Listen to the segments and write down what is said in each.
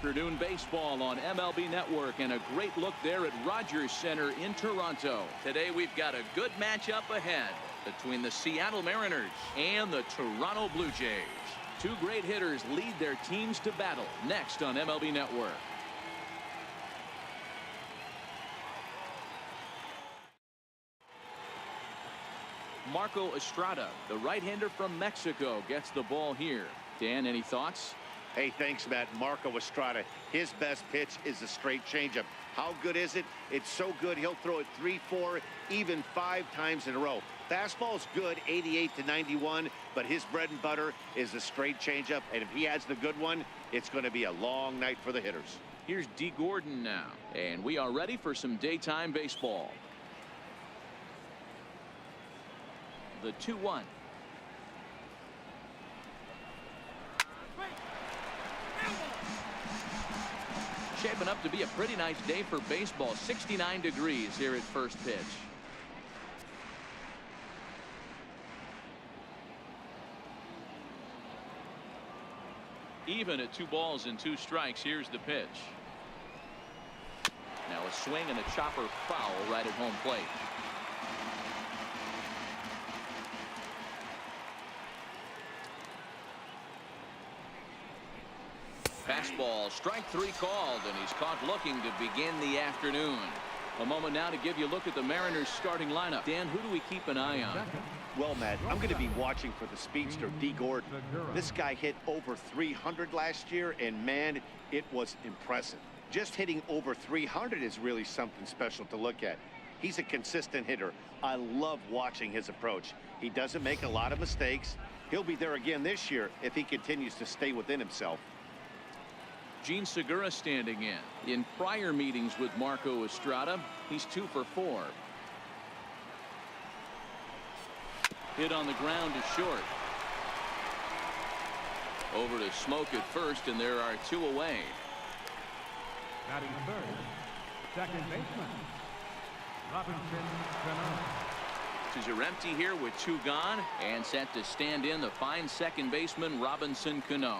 afternoon baseball on MLB Network, and a great look there at Rogers Center in Toronto. Today we've got a good matchup ahead between the Seattle Mariners and the Toronto Blue Jays. Two great hitters lead their teams to battle next on MLB Network. Marco Estrada, the right-hander from Mexico, gets the ball here. Dan, any thoughts? Hey, thanks, Matt. Marco Estrada, his best pitch is a straight changeup. How good is it? It's so good he'll throw it 3, 4, even 5 times in a row. Fastball's good, 88 to 91, but his bread and butter is a straight changeup, and if he adds the good one, it's going to be a long night for the hitters. Here's D. Gordon now, and we are ready for some daytime baseball. The 2-1. Shaping up to be a pretty nice day for baseball. 69 degrees here at first pitch. Even at 2 balls and 2 strikes. Here's the pitch. Now a swing and a chopper foul right at home plate. Fastball, strike 3 called, and he's caught looking to begin the afternoon. A moment now to give you a look at the Mariners starting lineup. Dan, who do we keep an eye on? Well, Matt, I'm going to be watching for the speedster, D. Gordon. This guy hit over 300 last year, and man, it was impressive. Just hitting over 300 is really something special to look at. He's a consistent hitter. I love watching his approach. He doesn't make a lot of mistakes. He'll be there again this year if he continues to stay within himself. Gene Segura standing in. In prior meetings with Marco Estrada, he's 2 for 4. Hit on the ground to short. Over to Smoke at first, and there are 2 away. Batting third, second baseman, Robinson Cano. Bases are empty here with 2 gone, and set to stand in the fine second baseman Robinson Cano.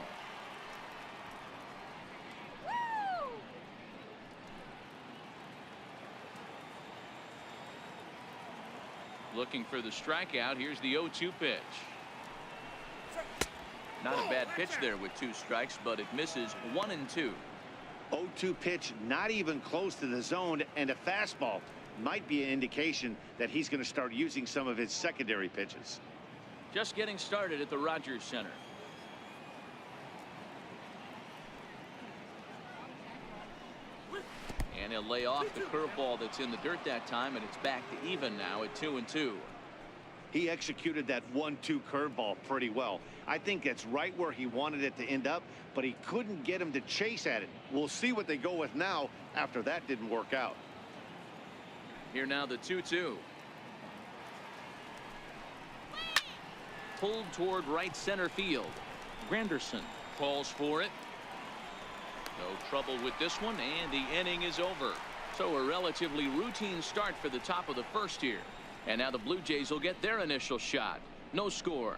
Looking for the strikeout. Here's the 0-2 pitch. Not a bad pitch there with 2 strikes, but it misses 1 and 2. 0-2 pitch, not even close to the zone, and a fastball might be an indication that he's going to start using some of his secondary pitches. Just getting started at the Rogers Center. And he'll lay off the curveball that's in the dirt that time, and it's back to even now at 2 and 2. He executed that 1-2 curveball pretty well. I think that's right where he wanted it to end up, but he couldn't get him to chase at it. We'll see what they go with now after that didn't work out. Here now the 2-2. Pulled toward right center field. Granderson calls for it. No trouble with this one, and the inning is over. So a relatively routine start for the top of the first here. And now the Blue Jays will get their initial shot. No score.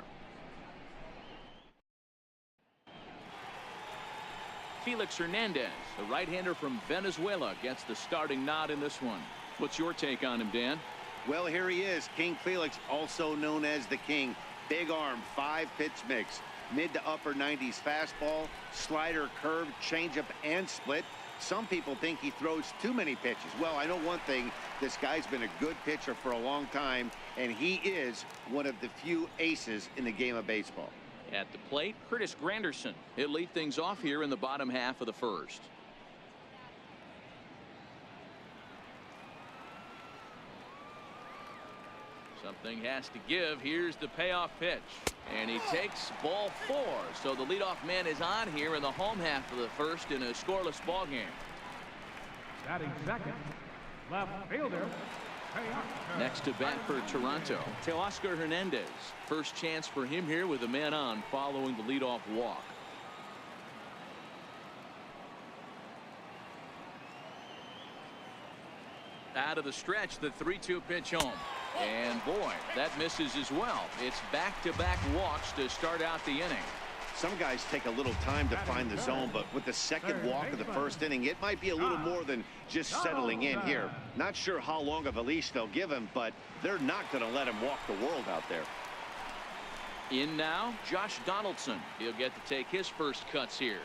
Felix Hernandez, the right-hander from Venezuela, gets the starting nod in this one. What's your take on him, Dan? Well, here he is, King Felix, also known as the King. Big arm, 5-pitch mix. Mid to upper 90s fastball, slider, curve, changeup, and split. Some people think he throws too many pitches. Well, I know one thing. This guy's been a good pitcher for a long time, and he is one of the few aces in the game of baseball. At the plate, Curtis Granderson. He'll lead things off here in the bottom half of the first. Something has to give. Here's the payoff pitch. And he takes ball 4. So the leadoff man is on here in the home half of the first in a scoreless ball game. Batting second, left fielder. Next to bat for Toronto, Teoscar Hernandez. First chance for him here with a man on following the leadoff walk. Out of the stretch, the 3-2 pitch home. And boy, that misses as well. It's back-to-back walks to start out the inning. Some guys take a little time to find the zone, but with the second walk of the first inning, it might be a little more than just settling in here. Not sure how long of a leash they'll give him, but they're not going to let him walk the world out there. In now, Josh Donaldson. He'll get to take his first cuts here.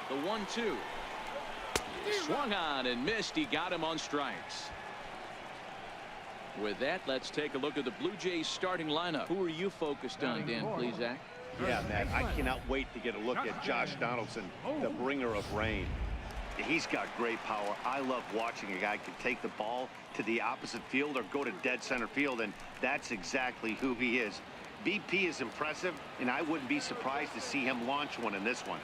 The 1-2. Swung on and missed. He got him on strikes. With that, let's take a look at the Blue Jays starting lineup. Who are you focused on, Dan, please, Zach? Yeah, Matt, I cannot wait to get a look at Josh Donaldson, the bringer of rain. He's got great power. I love watching a guy can take the ball to the opposite field or go to dead center field, and that's exactly who he is. BP is impressive, and I wouldn't be surprised to see him launch one in this one.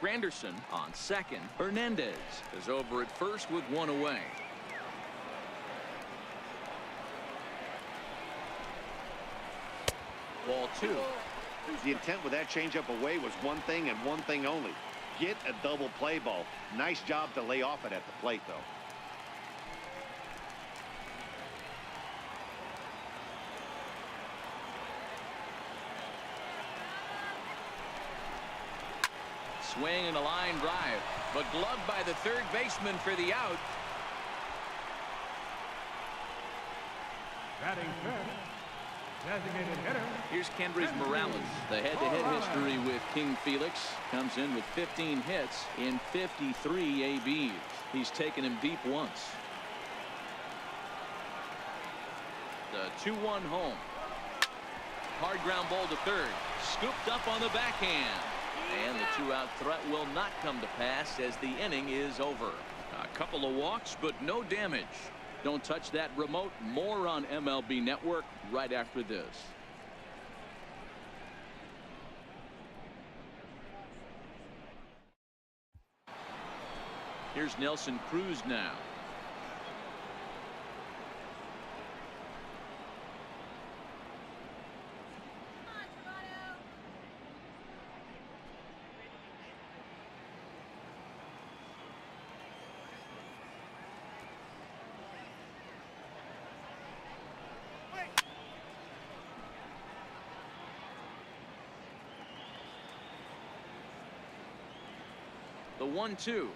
Granderson on second. Hernandez is over at first with one away. Ball 2. The intent with that changeup away was one thing and one thing only. Get a double play ball. Nice job to lay off it at the plate, though. Swing and a line drive, but gloved by the third baseman for the out. Batting fifth, designated hitter. Here's Kendrys Morales. The head-to-head history with King Felix comes in with 15 hits in 53 ABs. He's taken him deep once. The 2-1 home. Hard ground ball to third. Scooped up on the backhand. And the two-out threat will not come to pass as the inning is over. A couple of walks, but no damage. Don't touch that remote. More on MLB Network right after this. Here's Nelson Cruz now. The 1-2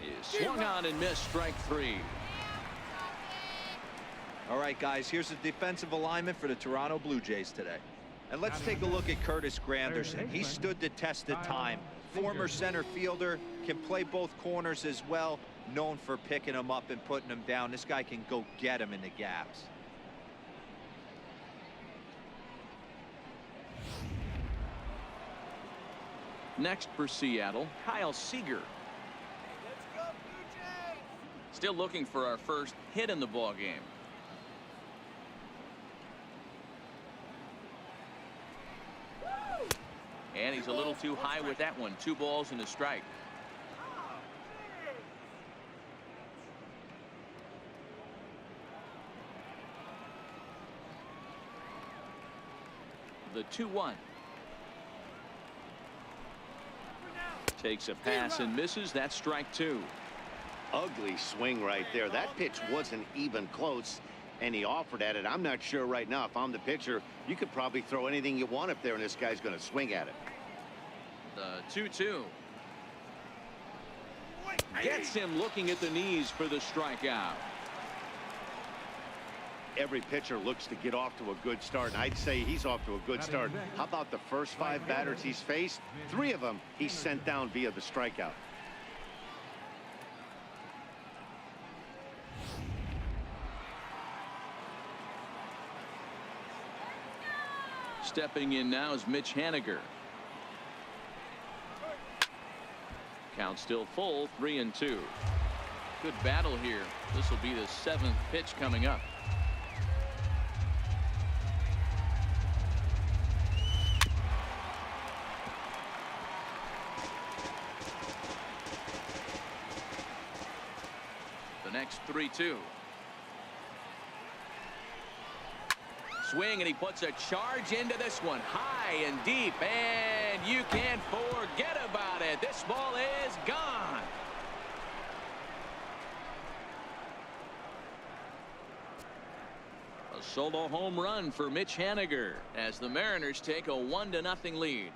is swung on and missed. Strike 3. All right, guys, here's the defensive alignment for the Toronto Blue Jays today. And let's take a look at Curtis Granderson. He stood the test of time. Former center fielder, can play both corners as well. Known for picking him up and putting him down. This guy can go get him in the gaps. Next for Seattle, Kyle Seager. Still looking for our first hit in the ball game. And he's a little too high with that one. 2 balls and a strike. The 2-1. Takes a pass and misses. That's strike 2. Ugly swing right there. That pitch wasn't even close, and he offered at it. I'm not sure right now, if I'm the pitcher, you could probably throw anything you want up there, and this guy's going to swing at it. The 2-2. Gets him looking at the knees for the strikeout. Every pitcher looks to get off to a good start, and I'd say he's off to a good start. How about the first 5 batters he's faced? 3 of them he's sent down via the strikeout. Stepping in now is Mitch Haniger. Count still full, 3-2. Good battle here. This will be the 7th pitch coming up. The next 3-2. Swing, and he puts a charge into this one, high and deep, and you can't forget about it. This ball is gone. A solo home run for Mitch Haniger as the Mariners take a 1-0 lead.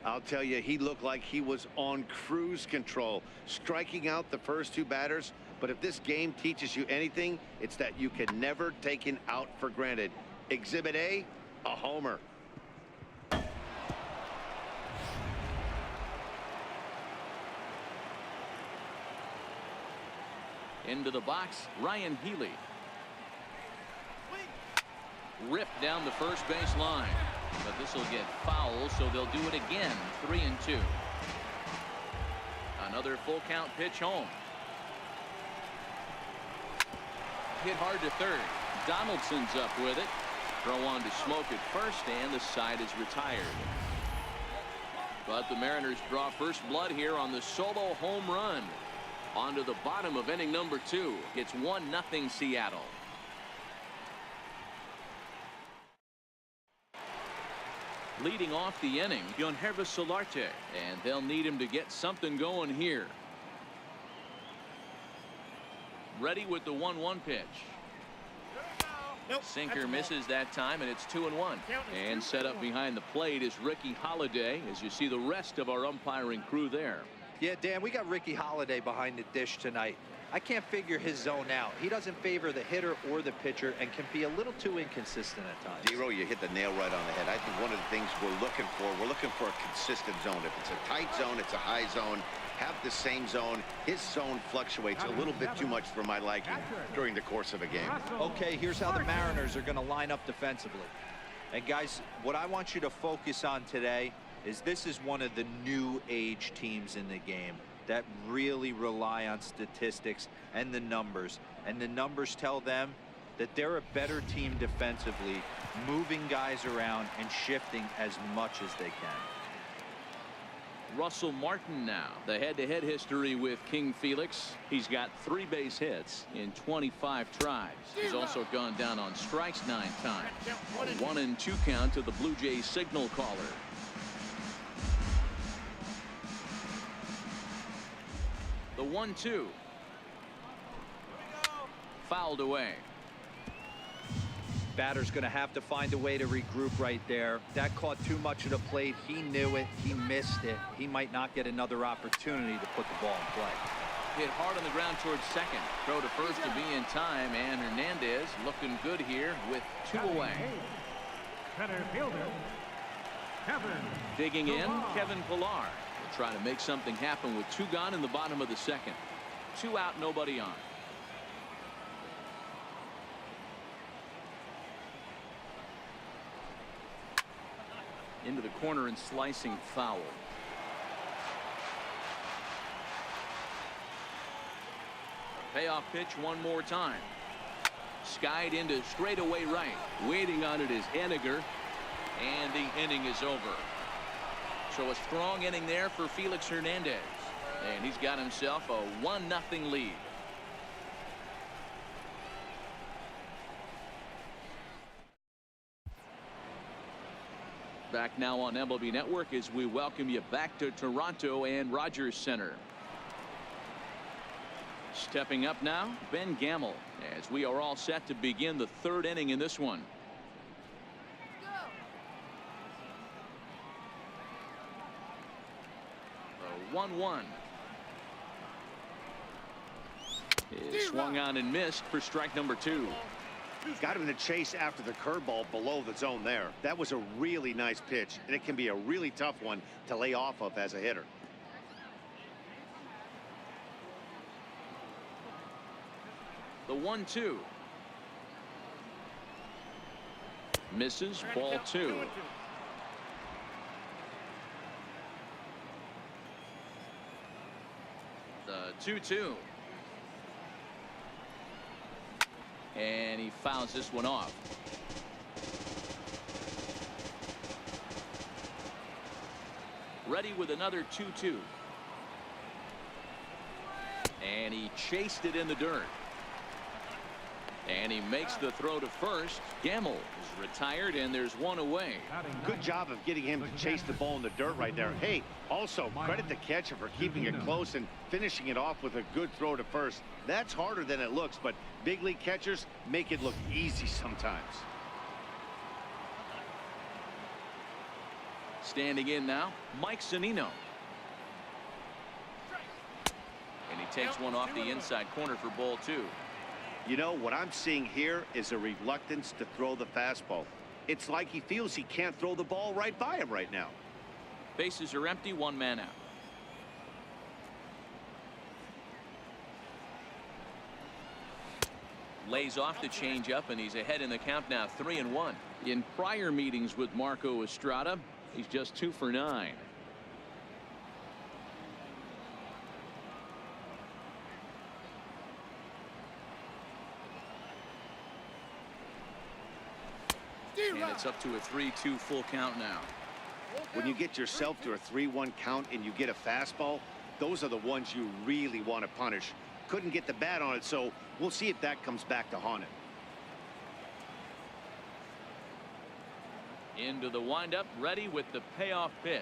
I'll tell you, he looked like he was on cruise control, striking out the first 2 batters. But if this game teaches you anything, it's that you can never take an out for granted. Exhibit A, a homer. Into the box, Ryan Healy. Ripped down the first base line. But this will get foul, so they'll do it again. 3-2. Another full count pitch home. Hit hard to third. Donaldson's up with it. Throw on to Smoke at first, and the side is retired. But the Mariners draw first blood here on the solo home run. On to the bottom of inning number 2. It's 1-0 Seattle. Leading off the inning, Yonhervis Solarte, and they'll need him to get something going here. Ready with the 1-1 pitch. Nope, Sinker misses that time, and it's 2-1. And set up behind the plate is Ricky Holiday, as you see the rest of our umpiring crew there. Yeah, Dan, we got Ricky Holiday behind the dish tonight. I can't figure his zone out. He doesn't favor the hitter or the pitcher and can be a little too inconsistent at times. Zero, you hit the nail right on the head. I think one of the things we're looking for a consistent zone. If it's a tight zone, it's a high zone. Have the same zone. His zone fluctuates a little bit too much for my liking during the course of a game. Okay, here's how the Mariners are going to line up defensively. And guys, what I want you to focus on today is this is one of the new age teams in the game that really rely on statistics and the numbers. And the numbers tell them that they're a better team defensively, moving guys around and shifting as much as they can. Russell Martin now, the head-to-head history with King Felix. He's got 3 base hits in 25 tries. He's also gone down on strikes 9 times. A 1-2 count to the Blue Jays signal caller. The 1-2. Fouled away. Batter's going to have to find a way to regroup right there. That caught too much of the plate. He knew it. He missed it. He might not get another opportunity to put the ball in play. Hit hard on the ground towards second. Throw to first to be in time, and Hernandez looking good here with 2 away. Center fielder, Kevin. Digging in, Kevin Pillar. Try to make something happen with 2 gone in the bottom of the second. 2 out, nobody on. Into the corner and slicing foul. Payoff pitch one more time. Skied into straightaway right. Waiting on it is Haniger. And the inning is over. So a strong inning there for Felix Hernandez. And he's got himself a 1-0 lead. Back now on MLB Network as we welcome you back to Toronto and Rogers Center. Stepping up now, Ben Gamel, as we are all set to begin the 3rd inning in this one. The 1-1 is swung on and missed for strike number 2. Got him in the chase after the curveball below the zone there. That was a really nice pitch, and it can be a really tough one to lay off of as a hitter. The 1-2. Misses. Ball 2. The 2-2. And he fouls this one off. Ready with another 2-2. And he chased it in the dirt. And he makes the throw to first. Gamble is retired, and there's one away. Good job of getting him to chase the ball in the dirt right there. Hey, also credit the catcher for keeping it close and finishing it off with a good throw to first. That's harder than it looks, but big league catchers make it look easy sometimes. Standing in now, Mike Zunino. And he takes one off the inside corner for ball 2. You know, what I'm seeing here is a reluctance to throw the fastball. It's like he feels he can't throw the ball right by him right now. Bases are empty, one man out. Lays off the changeup, and he's ahead in the count now, 3-1. In prior meetings with Marco Estrada, he's just 2 for 9. And it's up to a 3-2 full count now. When you get yourself to a 3-1 count and you get a fastball, those are the ones you really want to punish. Couldn't get the bat on it, so we'll see if that comes back to haunt him. Into the windup, ready with the payoff pitch.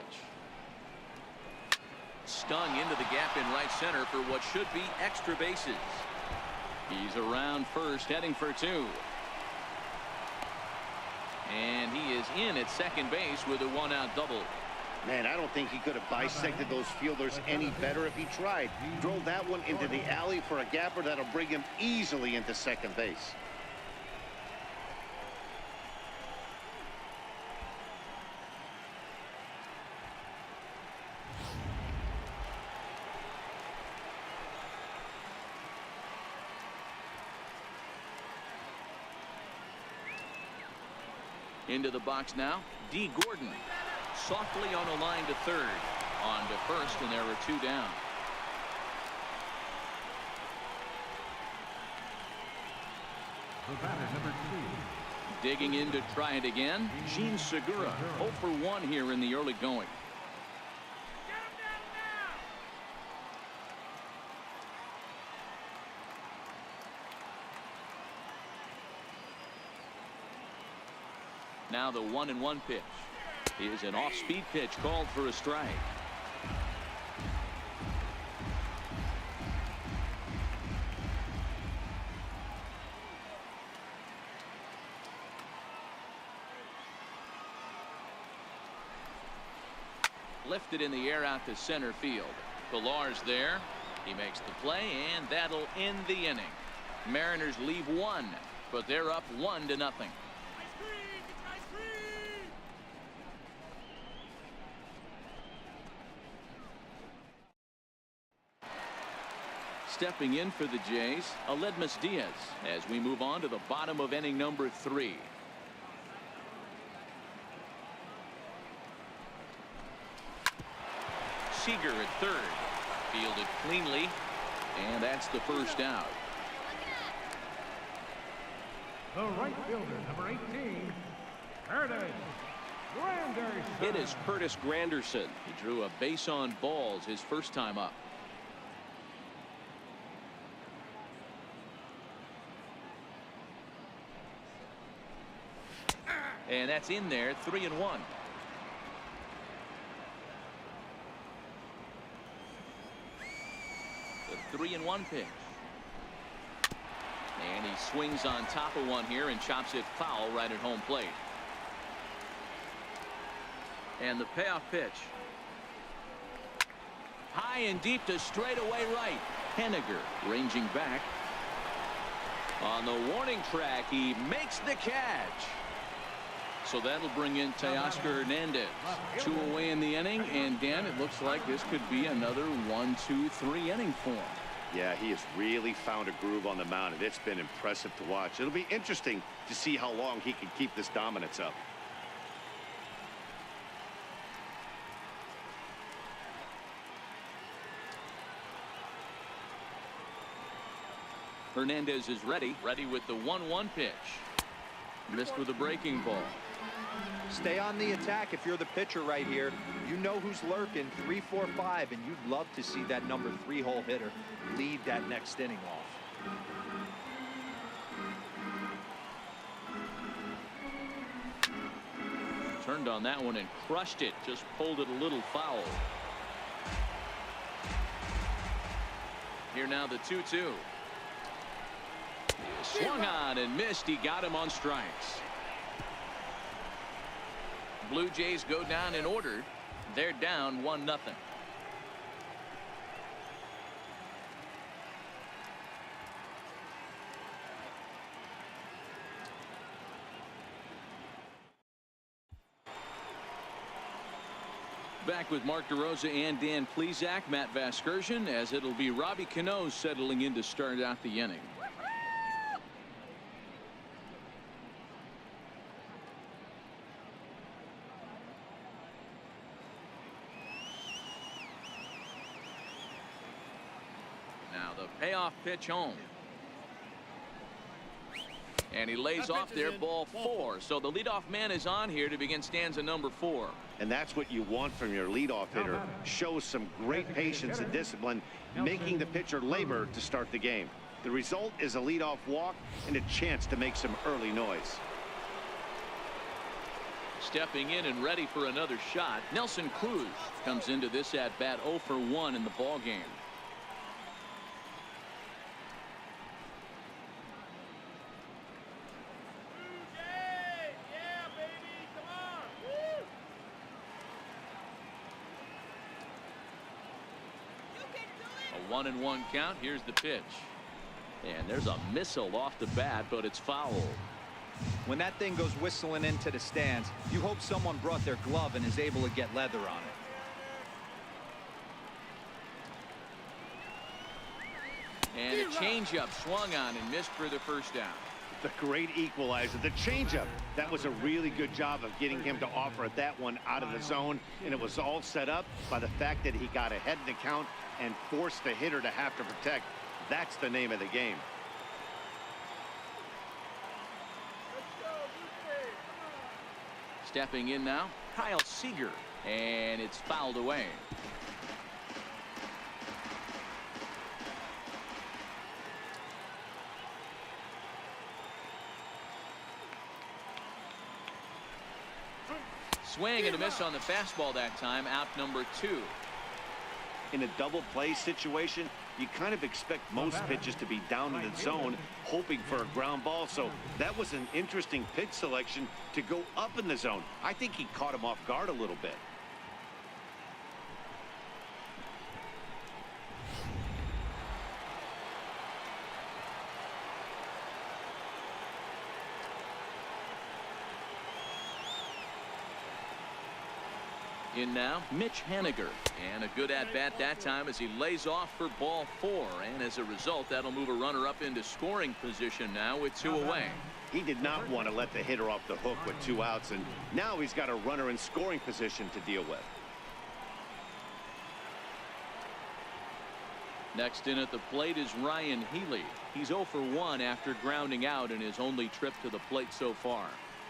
Stung into the gap in right center for what should be extra bases. He's around first, heading for 2. And he is in at second base with a 1-out double. Man, I don't think he could have bisected those fielders any better if he tried. Drove that one into the alley for a gapper that'll bring him easily into second base. Into the box now, D. Gordon. Softly on a line to third. On to first, and there are 2 down. The batter, number 2. Digging in to try it again, Gene Segura. 0 for 1 here in the early going. Now the 1-1 pitch is an off-speed pitch called for a strike. Lifted in the air out to center field. Pilar's there. He makes the play, and that'll end the inning. Mariners leave 1, but they're up 1-0. Stepping in for the Jays, Aledmus Diaz, as we move on to the bottom of inning number 3. Seager at third. Fielded cleanly, and that's the first out. The right fielder, number 18, Curtis Granderson. It is Curtis Granderson. He drew a base on balls his first time up. And that's in there, 3-1. The 3-1 pitch. And he swings on top of one here and chops it foul right at home plate. And the payoff pitch. High and deep to straightaway right. Henniger ranging back. On the warning track, he makes the catch. So that'll bring in Teoscar Hernandez. 2 away in the inning, and Dan, it looks like this could be another 1-2-3 inning for him. Yeah, he has really found a groove on the mound, and it's been impressive to watch. It'll be interesting to see how long he can keep this dominance up. Hernandez is ready with the 1-1 pitch. Missed with a breaking ball. Stay on the attack if you're the pitcher right here. You know who's lurking, 3, 4, 5, and you'd love to see that number 3 hole hitter lead that next inning off. Turned on that one and crushed it. Just pulled it a little foul. Here now the 2-2. Swung on and missed. He got him on strikes. Blue Jays go down in order. They're down 1-0. Back with Mark DeRosa and Dan Plesac, Matt Vasgersian, as it'll be Robbie Cano settling in to start out the inning. Now the payoff pitch home. And he lays off there, ball 4. So the leadoff man is on here to begin stanza number 4. And that's what you want from your leadoff hitter. Shows some great patience and discipline, making the pitcher labor to start the game. The result is a leadoff walk and a chance to make some early noise. Stepping in and ready for another shot, Nelson Cruz comes into this at bat 0 for 1 in the ball game. A 1-1 count. Here's the pitch. And there's a missile off the bat, but it's foul. When that thing goes whistling into the stands, you hope someone brought their glove and is able to get leather on it. And a changeup swung on and missed for the first down. The great equalizer, the changeup. That was a really good job of getting him to offer that one out of the zone, and it was all set up by the fact that he got ahead in the count and forced the hitter to have to protect. That's the name of the game. Stepping in now, Kyle Seager, and it's fouled away. Swing and a miss on the fastball that time. Out number 2. In a double play situation, you kind of expect most pitches to be down in the zone, hoping for a ground ball. So that was an interesting pitch selection to go up in the zone. I think he caught him off guard a little bit. In now, Mitch Haniger, and a good at-bat that time as he lays off for ball 4, and as a result that'll move a runner up into scoring position now with 2 away. He did not want to let the hitter off the hook with 2 outs, and now he's got a runner in scoring position to deal with. Next in at the plate is Ryan Healy. He's 0 for 1 after grounding out in his only trip to the plate so far.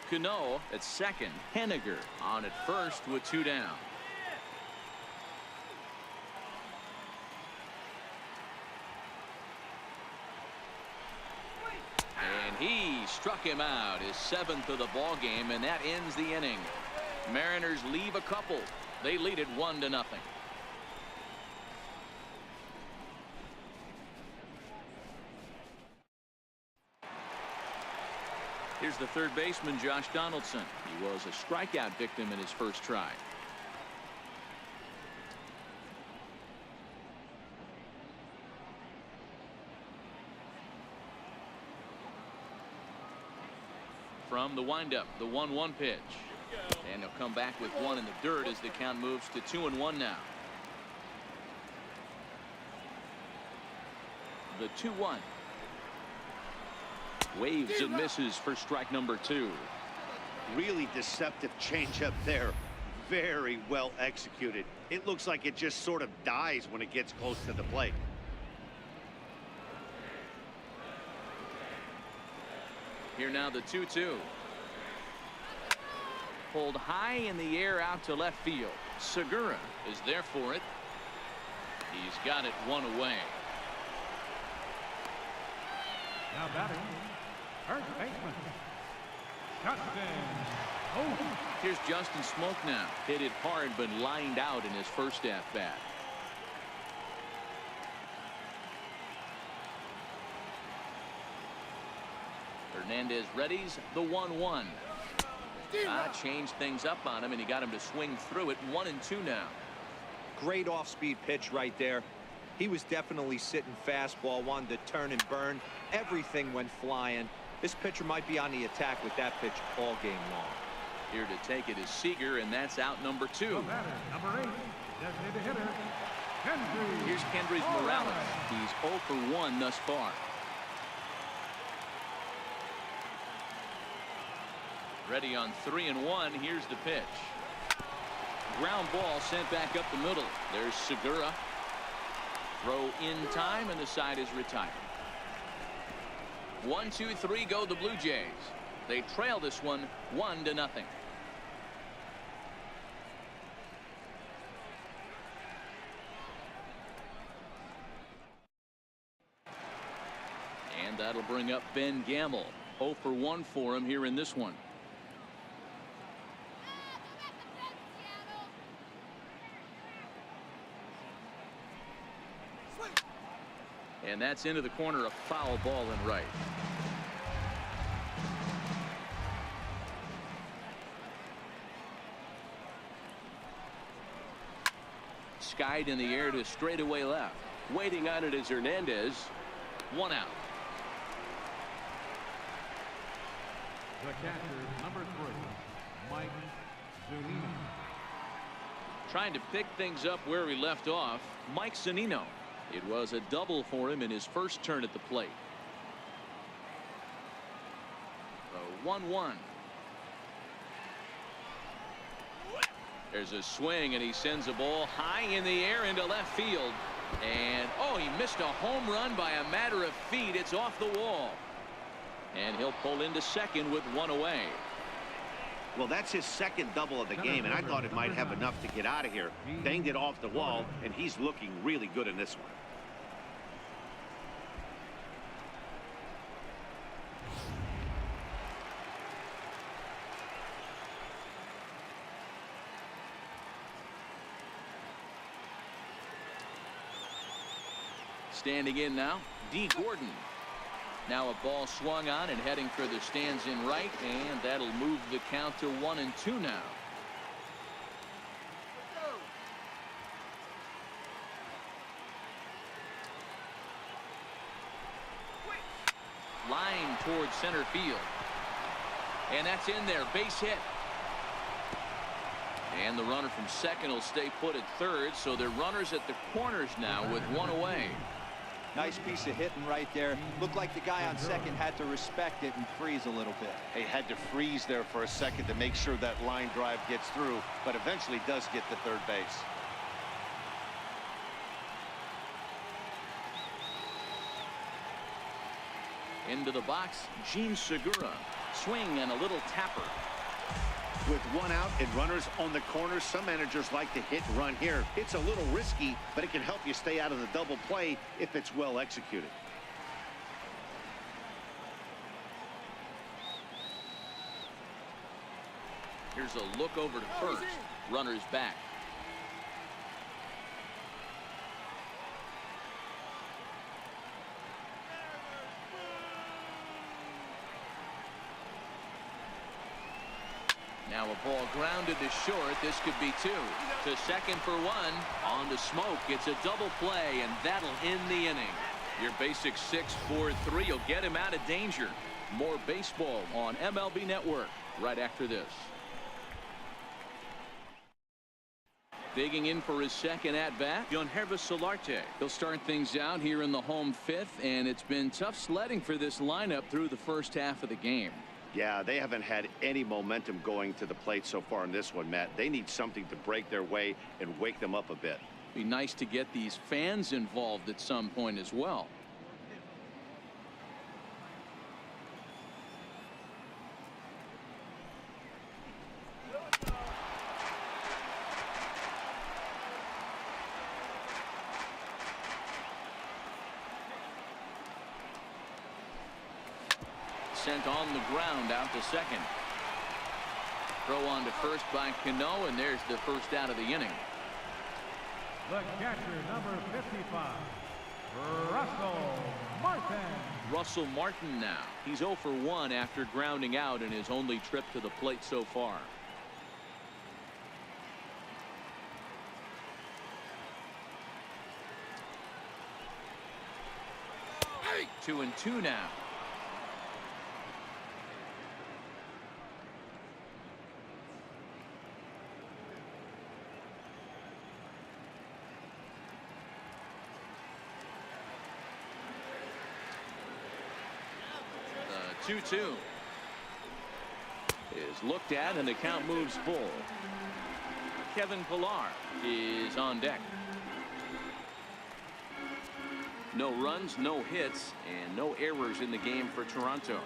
Cano at second. Haniger on at first with 2 down. And he struck him out, his 7th of the ball game, and that ends the inning. Mariners leave a couple. They lead it 1-0. Here's the third baseman, Josh Donaldson. He was a strikeout victim in his first try. From the windup, the 1-1 pitch. And he'll come back with 1 in the dirt as the count moves to 2-1 now. The 2-1. Waves and misses for strike number 2. Really deceptive changeup there. Very well executed. It looks like it just sort of dies when it gets close to the plate. Here now the 2-2. Pulled high in the air out to left field. Segura is there for it. He's got it one away. Now batting, first baseman, Justin. Oh. Here's Justin Smoke now. Hit it hard but lined out in his first at bat. Hernandez readies the 1-1. Changed things up on him, and he got him to swing through it. 1-2 now. Great off-speed pitch right there. He was definitely sitting fastball, wanted to turn and burn. Everything went flying. This pitcher might be on the attack with that pitch all game long. Here to take it is Seager, and that's out number 2. The batter, number 8, designated hitter, Kendrys. Here's Kendrys Morales. He's 0 for 1 thus far. Ready on 3-1. Here's the pitch. Ground ball sent back up the middle. There's Segura. Throw in time, and the side is retired. 1-2-3 go the Blue Jays. They trail this one 1-0. And that'll bring up Ben Gamble. 0 for 1 for him here in this one. And that's into the corner, a foul ball and right. Skied in the air to straightaway left. Waiting on it is Hernandez. 1 out. The catcher, number 3, Mike Zunino. Trying to pick things up where we left off, Mike Zunino. It was a double for him in his first turn at the plate. The 1-1. There's a swing, and he sends a ball high in the air into left field. And, oh, he missed a home run by a matter of feet. It's off the wall. And he'll pull into second with 1 away. Well, that's his second double of the game, and I thought it might have enough to get out of here. Banged it off the wall, and he's looking really good in this one. Standing in now, D. Gordon. Now a ball swung on and heading for the stands in right, and that'll move the count to 1-2 now. Line towards center field. And that's in there, base hit. And the runner from second will stay put at third, so they're runners at the corners now with 1 away. Nice piece of hitting right there. Looked like the guy on second had to respect it and freeze a little bit. He had to freeze there for a second to make sure that line drive gets through, but eventually does get to third base. Into the box, Gene Segura. Swing and a little tapper. With 1 out and runners on the corners, some managers like to hit and run here. It's a little risky, but it can help you stay out of the double play if it's well executed. Here's a look over to first. Runners back. Now a ball grounded to short. This could be 2. To second for 1. On to Smoke. It's a double play, and that'll end the inning. Your basic 6-4-3 will get him out of danger. More baseball on MLB Network right after this. Digging in for his second at-bat, Hervis Solarte. He'll start things out here in the home fifth, and it's been tough sledding for this lineup through the first half of the game. Yeah, they haven't had any momentum going to the plate so far in this one, Matt. They need something to break their way and wake them up a bit. Be nice to get these fans involved at some point as well. Sent on the ground out to second. Throw on to first by Cano, and there's the first out of the inning. The catcher, number 55, Russell Martin. Russell Martin now. He's 0 for 1 after grounding out in his only trip to the plate so far. Hey. 2-2 now. The 2-2 is looked at, and the count moves full. Kevin Pillar is on deck. No runs, no hits, and no errors in the game for Toronto.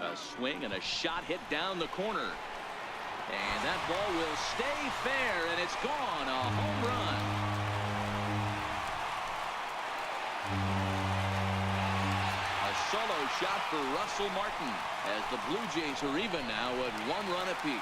A swing and a shot hit down the corner. And that ball will stay fair, and it's gone. A home run. Solo shot for Russell Martin as the Blue Jays are even now at 1 run apiece.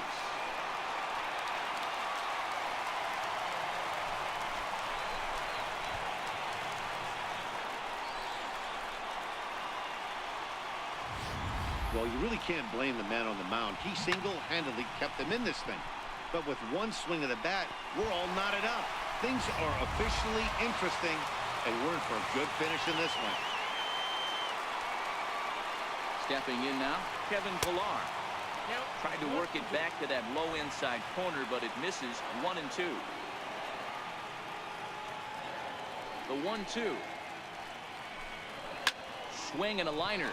Well, you really can't blame the man on the mound. He single-handedly kept them in this thing. But with one swing of the bat, we're all knotted up. Things are officially interesting, and we're in for a good finish in this one. Stepping in now, Kevin Pillar. Tried to work it back to that low inside corner, but it misses. 1-2. The 1-2. Swing and a liner,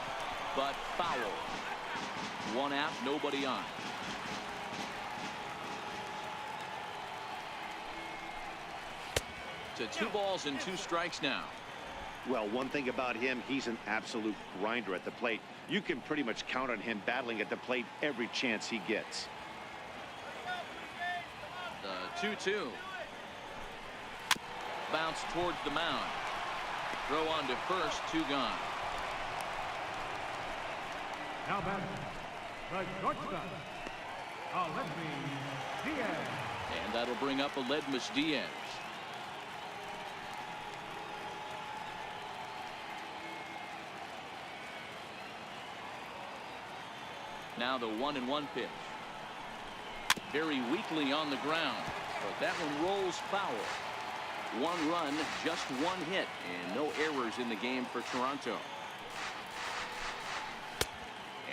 but foul. 1 out, nobody on. To 2 balls and 2 strikes now. Well, one thing about him, he's an absolute grinder at the plate. You can pretty much count on him battling at the plate every chance he gets. The 2-2. Bounce towards the mound. Throw on to first, 2 gone. Now back, the shortstop, Aledmys Diaz. And that'll bring up Aledmys Diaz. Now the 1-1 pitch. Very weakly on the ground, but that one rolls foul. 1 run, just 1 hit, and no errors in the game for Toronto.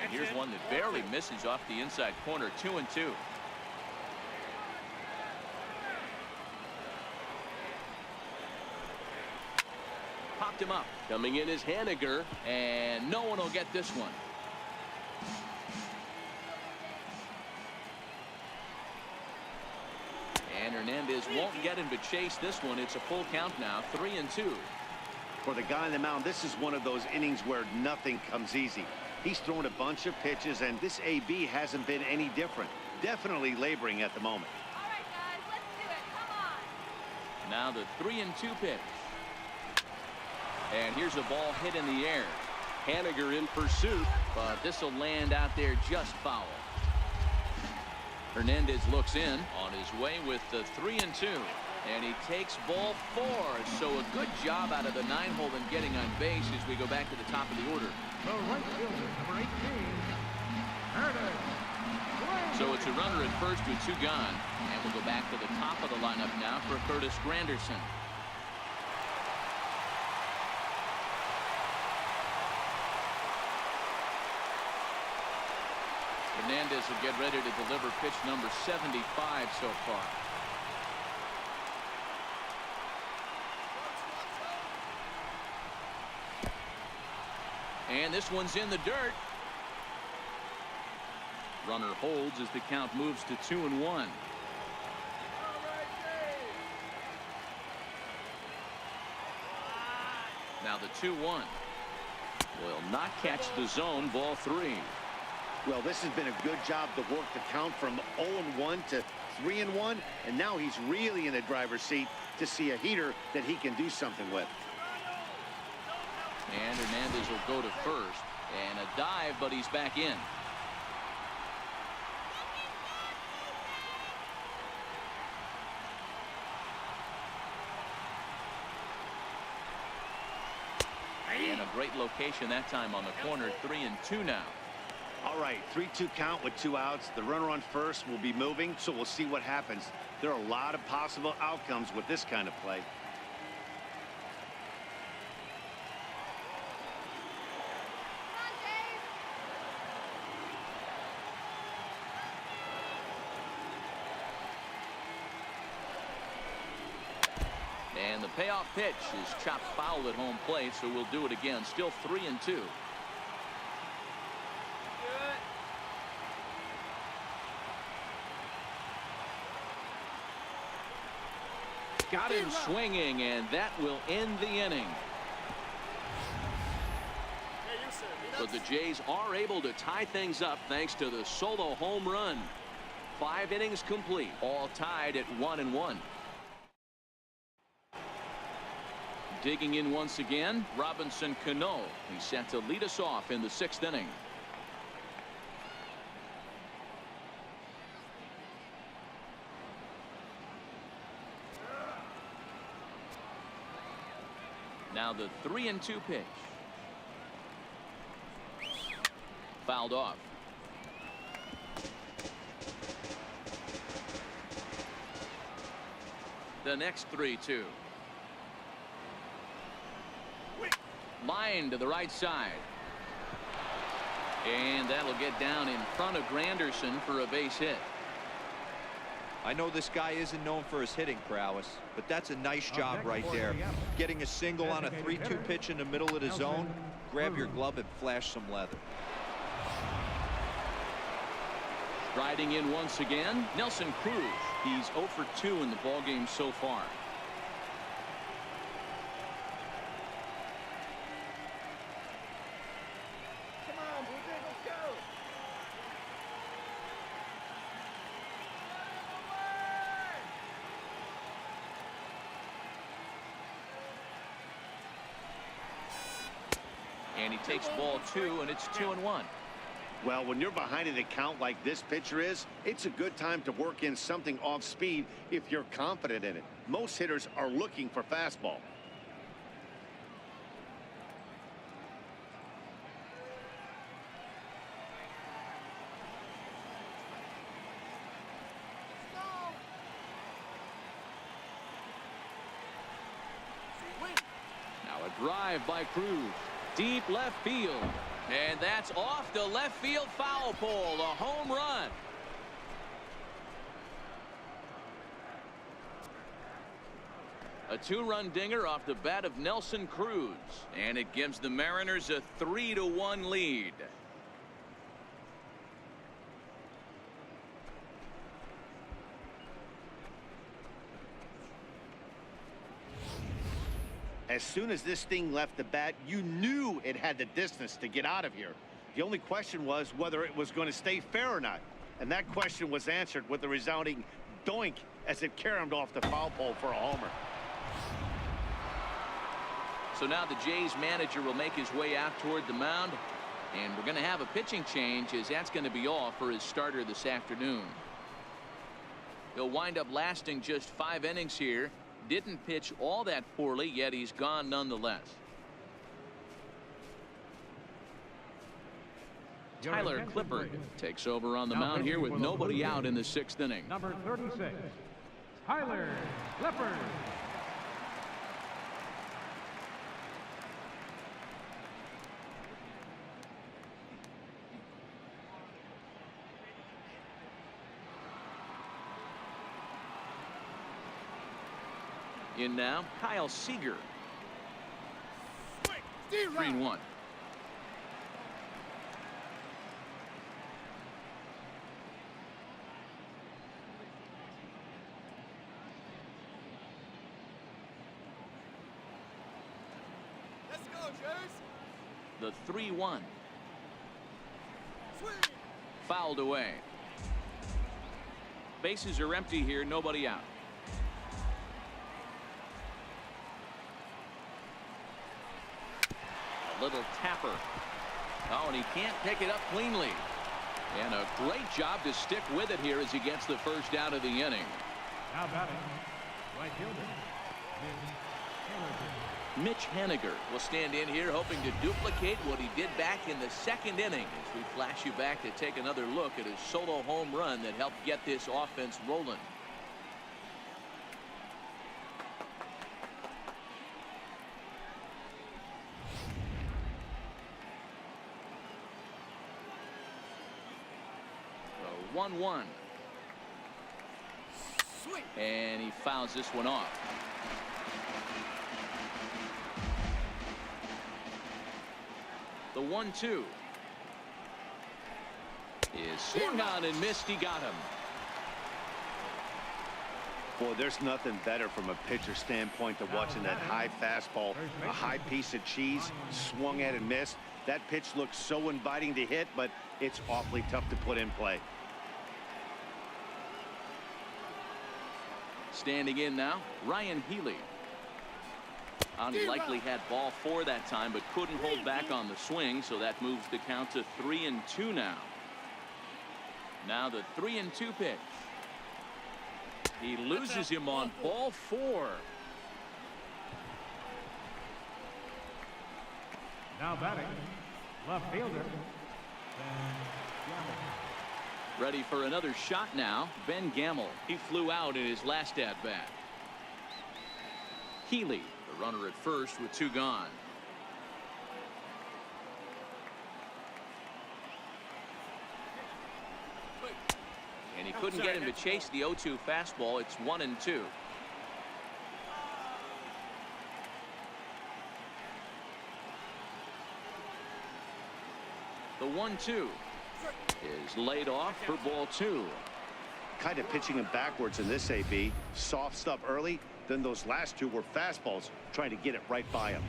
And here's one that barely misses off the inside corner. 2-2. Popped him up. Coming in is Haniger, and no one will get this one. And Hernandez won't get him to chase this one. It's a full count now, 3-2. For the guy on the mound, this is one of those innings where nothing comes easy. He's thrown a bunch of pitches, and this AB hasn't been any different. Definitely laboring at the moment. All right, guys, let's do it. Come on. Now the 3-2 pitch. And here's a ball hit in the air. Haniger in pursuit, but this will land out there just foul. Hernandez looks in on his way with the 3-2, and he takes ball 4. So a good job out of the 9-hole in getting on base as we go back to the top of the order. The right fielder, number 18, Curtis. So it's a runner at first with 2 gone, and we'll go back to the top of the lineup now for Curtis Granderson. Hernandez will get ready to deliver pitch number 75 so far. And this one's in the dirt. Runner holds as the count moves to 2-1. Now the 2-1 will not catch the zone. Ball 3. Well, this has been a good job to work the count from 0-1 to 3-1, and now he's really in the driver's seat to see a heater that he can do something with. And Hernandez will go to first, and a dive, but he's back in. And a great location that time on the corner. 3-2 now. All right, 3-2 count with 2 outs. The runner on first will be moving, so we'll see what happens. There are a lot of possible outcomes with this kind of play. And the payoff pitch is chopped foul at home plate, so we'll do it again. Still 3-2. Got him swinging, and that will end the inning. But the Jays are able to tie things up thanks to the solo home run. 5 innings complete, all tied at 1-1. Digging in once again, Robinson Cano. He's set to lead us off in the 6th inning. Now the 3-2 pitch. Fouled off. The next 3-2. Line to the right side. And that'll get down in front of Granderson for a base hit. I know this guy isn't known for his hitting prowess, but that's a nice job right there. Getting a single on a 3-2 pitch in the middle of the zone. Grab your glove and flash some leather. Riding in once again, Nelson Cruz. He's 0 for 2 in the ballgame so far. And he takes ball 2, and it's 2-1. Well, when you're behind an account like this pitcher is, it's a good time to work in something off speed if you're confident in it. Most hitters are looking for fastball. Now a drive by Cruz. Deep left field. And that's off the left field foul pole. A home run. A 2-run dinger off the bat of Nelson Cruz. And it gives the Mariners a 3-1 lead. As soon as this thing left the bat, you knew it had the distance to get out of here. The only question was whether it was going to stay fair or not. And that question was answered with a resounding doink as it caromed off the foul pole for a homer. So now the Jays manager will make his way out toward the mound. And we're going to have a pitching change, as that's going to be all for his starter this afternoon. He'll wind up lasting just 5 innings here. Didn't pitch all that poorly, yet he's gone nonetheless. Tyler Clippard takes over on the mound here with nobody out in the 6th inning. Number 36, Tyler Clippard. In now, Kyle Seager. 3-1. Let's go, Jace. The 3-1. Fouled away. Bases are empty here, nobody out. A little tapper. Oh, and he can't pick it up cleanly. And a great job to stick with it here as he gets the first out of the inning. Now batting, right fielder, Mitch Haniger will stand in here hoping to duplicate what he did back in the second inning as we flash you back to take another look at his solo home run that helped get this offense rolling. The 1-1. And he fouls this one off. The 1-2 is swung on and missed. He got him. Boy, there's nothing better from a pitcher standpoint than watching that high fastball, a high piece of cheese, swung at and missed. That pitch looks so inviting to hit, but it's awfully tough to put in play. Standing in now, Ryan Healy. He likely had ball 4 that time, but couldn't hold back on the swing, so that moves the count to 3-2 now. Now the 3-2 pitch. He loses him on ball 4. now batting, left fielder, Ready for another shot now, Ben Gamel. He flew out in his last at-bat. Healy, the runner at first with 2 gone. And he couldn't get him to chase the 0-2 fastball. It's 1-2. The 1-2 is laid off for ball 2. Kind of pitching him backwards in this AB. Soft stuff early, then those last 2 were fastballs, trying to get it right by him.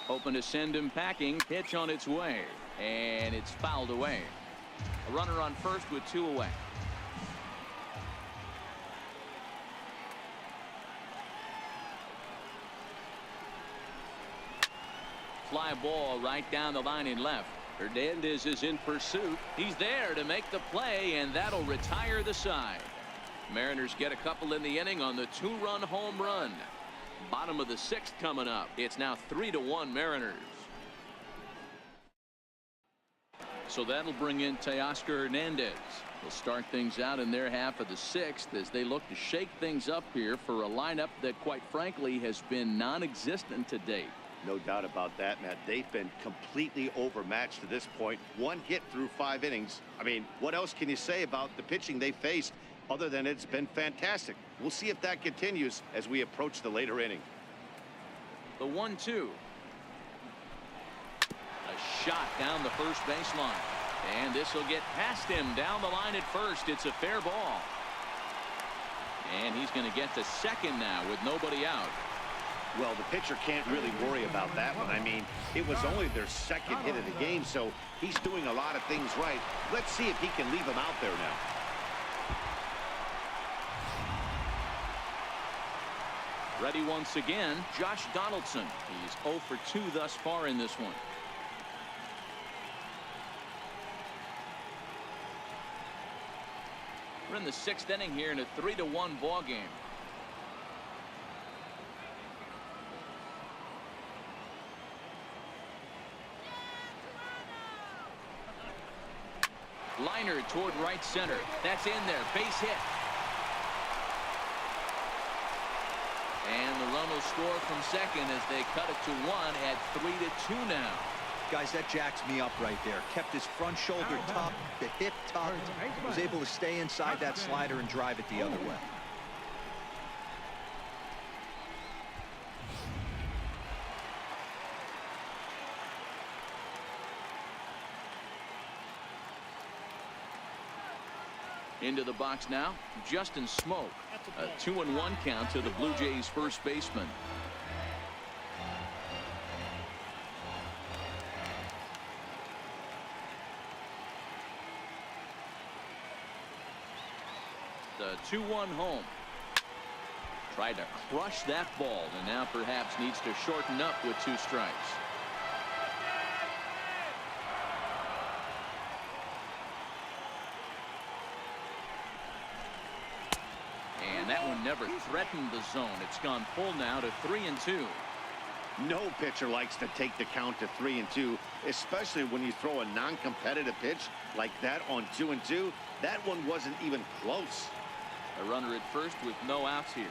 Hoping to send him packing. Pitch on its way, and it's fouled away. A runner on first with 2 away. Fly ball right down the line in left. Hernandez is in pursuit. He's there to make the play, and that'll retire the side. Mariners get a couple in the inning on the 2-run home run. Bottom of the 6th coming up. It's now 3-1 Mariners. So that'll bring in Teoscar Hernandez. They'll start things out in their half of the 6th as they look to shake things up here for a lineup that, quite frankly, has been non-existent to date. No doubt about that, Matt. They've been completely overmatched to this point. 1 hit through 5 innings. I mean, what else can you say about the pitching they faced other than it's been fantastic? We'll see if that continues as we approach the later inning. The 1-2. A shot down the first baseline. And this will get past him down the line at first. It's a fair ball. And he's going to get to second now with nobody out. Well, the pitcher can't really worry about that one. I mean, it was only their 2nd hit of the game, so he's doing a lot of things right. Let's see if he can leave him out there now. Ready once again, Josh Donaldson. He's 0 for 2 thus far in this one. We're in the 6th inning here in a 3-1 ball game. Liner toward right center. That's in there. Base hit. And the run will score from second as they cut it to 1 at 3-2 now. Guys, that jacks me up right there. Kept his front shoulder tucked, the hip tucked. Was able to stay inside that slider and drive it the other way. Into the box now, Justin Smoke. A 2-1 count to the Blue Jays first baseman. The 2-1 home. Tried to crush that ball, and now perhaps needs to shorten up with 2 strikes. And that one never threatened the zone. It's gone full now to 3-2. No pitcher likes to take the count to 3-2, especially when you throw a non-competitive pitch like that on 2-2. That one wasn't even close. A runner at first with no outs here.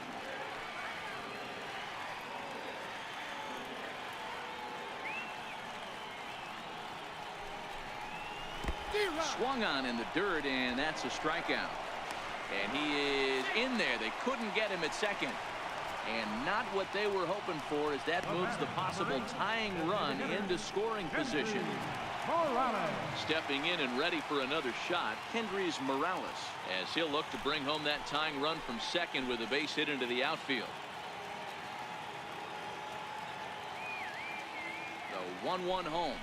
Swung on in the dirt, and that's a strikeout. And he is in there. They couldn't get him at second. And not what they were hoping for, as that moves the possible tying run into scoring position. Stepping in and ready for another shot, Kendrys Morales, as he'll look to bring home that tying run from second with a base hit into the outfield. The 1-1 home.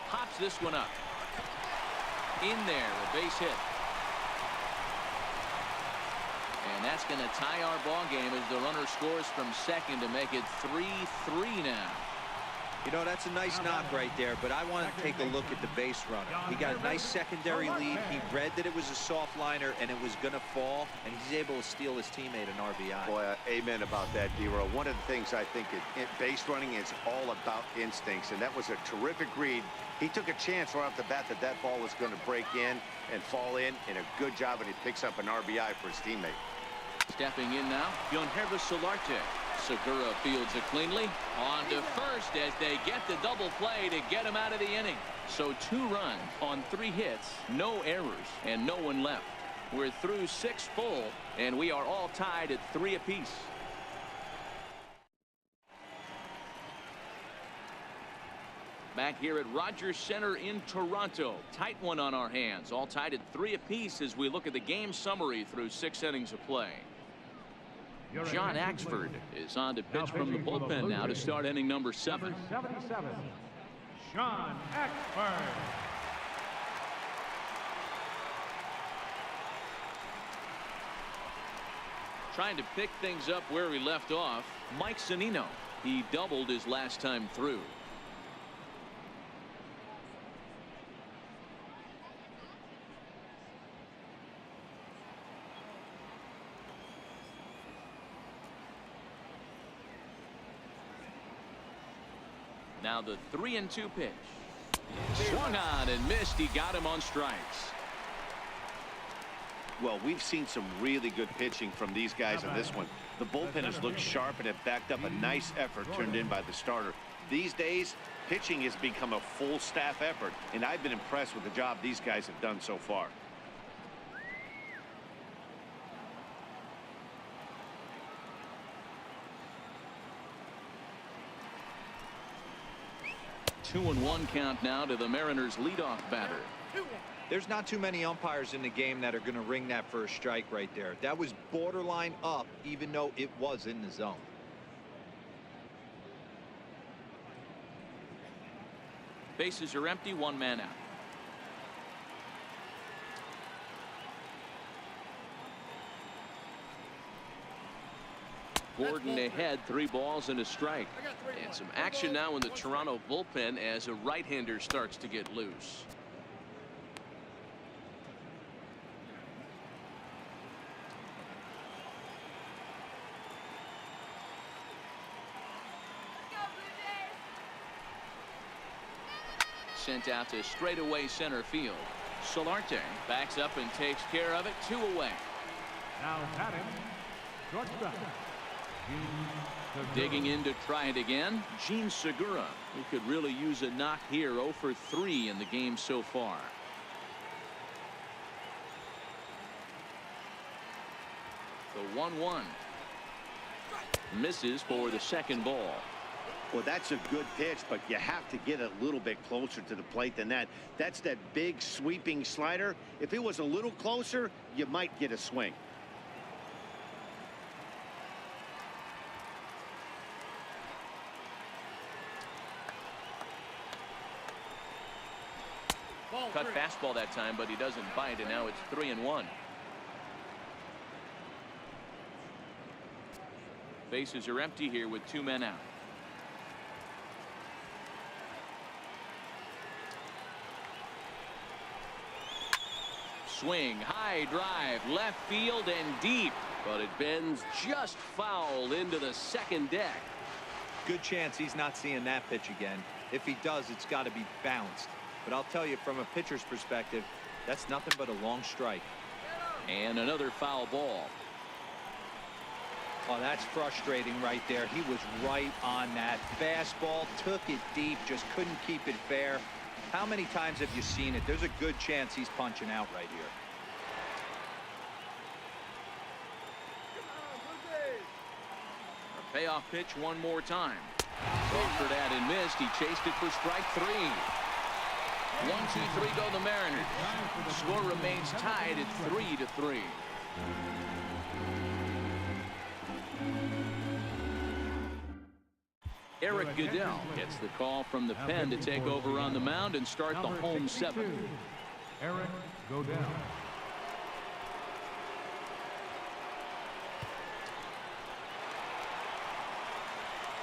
Pops this one up. In there, a base hit. And that's going to tie our ball game as the runner scores from second to make it 3-3 now. You know, that's a nice knock right there, but I want to take a look at the base runner. He got a nice secondary lead. He read that it was a soft liner and it was going to fall, and he's able to steal his teammate an RBI. Boy, amen about that, D-Row. One of the things I think in base running is all about instincts, and that was a terrific read. He took a chance right off the bat that that ball was going to break in and fall in, and a good job, and he picks up an RBI for his teammate. Stepping in now, Yonhervis Solarte. Segura fields it cleanly. On to first as they get the double play to get him out of the inning. So 2 runs on 3 hits, no errors, and no one left. We're through 6 full, and we are all tied at 3 apiece. Back here at Rogers Center in Toronto. Tight one on our hands. All tied at 3 apiece as we look at the game summary through 6 innings of play. John Axford is on to pitch from the bullpen now to start inning number 7. 77, John Axford. Trying to pick things up where we left off, Mike Zunino. He doubled his last time through. Now the 3-2 pitch. Swung on and missed. He got him on strikes. Well, we've seen some really good pitching from these guys on this one. The bullpen has looked sharp and have backed up a nice effort turned in by the starter. These days, pitching has become a full staff effort, and I've been impressed with the job these guys have done so far. Two and 1 count now to the Mariners leadoff batter. There's not too many umpires in the game that are going to ring that first strike right there. That was borderline up, even though it was in the zone. Bases are empty, 1 man out. Gordon ahead, 3 balls and a strike. And some action now in the Toronto bullpen as a right-hander starts to get loose. Sent out to straightaway center field. Solarte backs up and takes care of it. 2 away. Now batting, shortstop, Digging in to try it again, Gene Segura, who could really use a knock here. 0 for 3 in the game so far. The 1-1 misses for the second ball. Well, that's a good pitch, but you have to get a little bit closer to the plate than that. That's that big sweeping slider. If it was a little closer, you might get a swing. Cut fastball that time, but he doesn't bite, and now it's 3-1. Bases are empty here with 2 men out. Swing, high drive, left field and deep, but it bends just foul into the second deck. Good chance he's not seeing that pitch again. If he does, it's got to be bounced. But I'll tell you, from a pitcher's perspective, that's nothing but a long strike. And another foul ball. Oh, that's frustrating right there. He was right on that fastball, took it deep, just couldn't keep it fair. How many times have you seen it? There's a good chance he's punching out right here. A payoff pitch one more time. Crawford at and missed. He chased it for strike 3. 1-2-3 go the Mariners. Score remains tied at 3-3. Eric Goodell gets the call from the pen to take over on the mound and start the home 7th. Eric Goodell.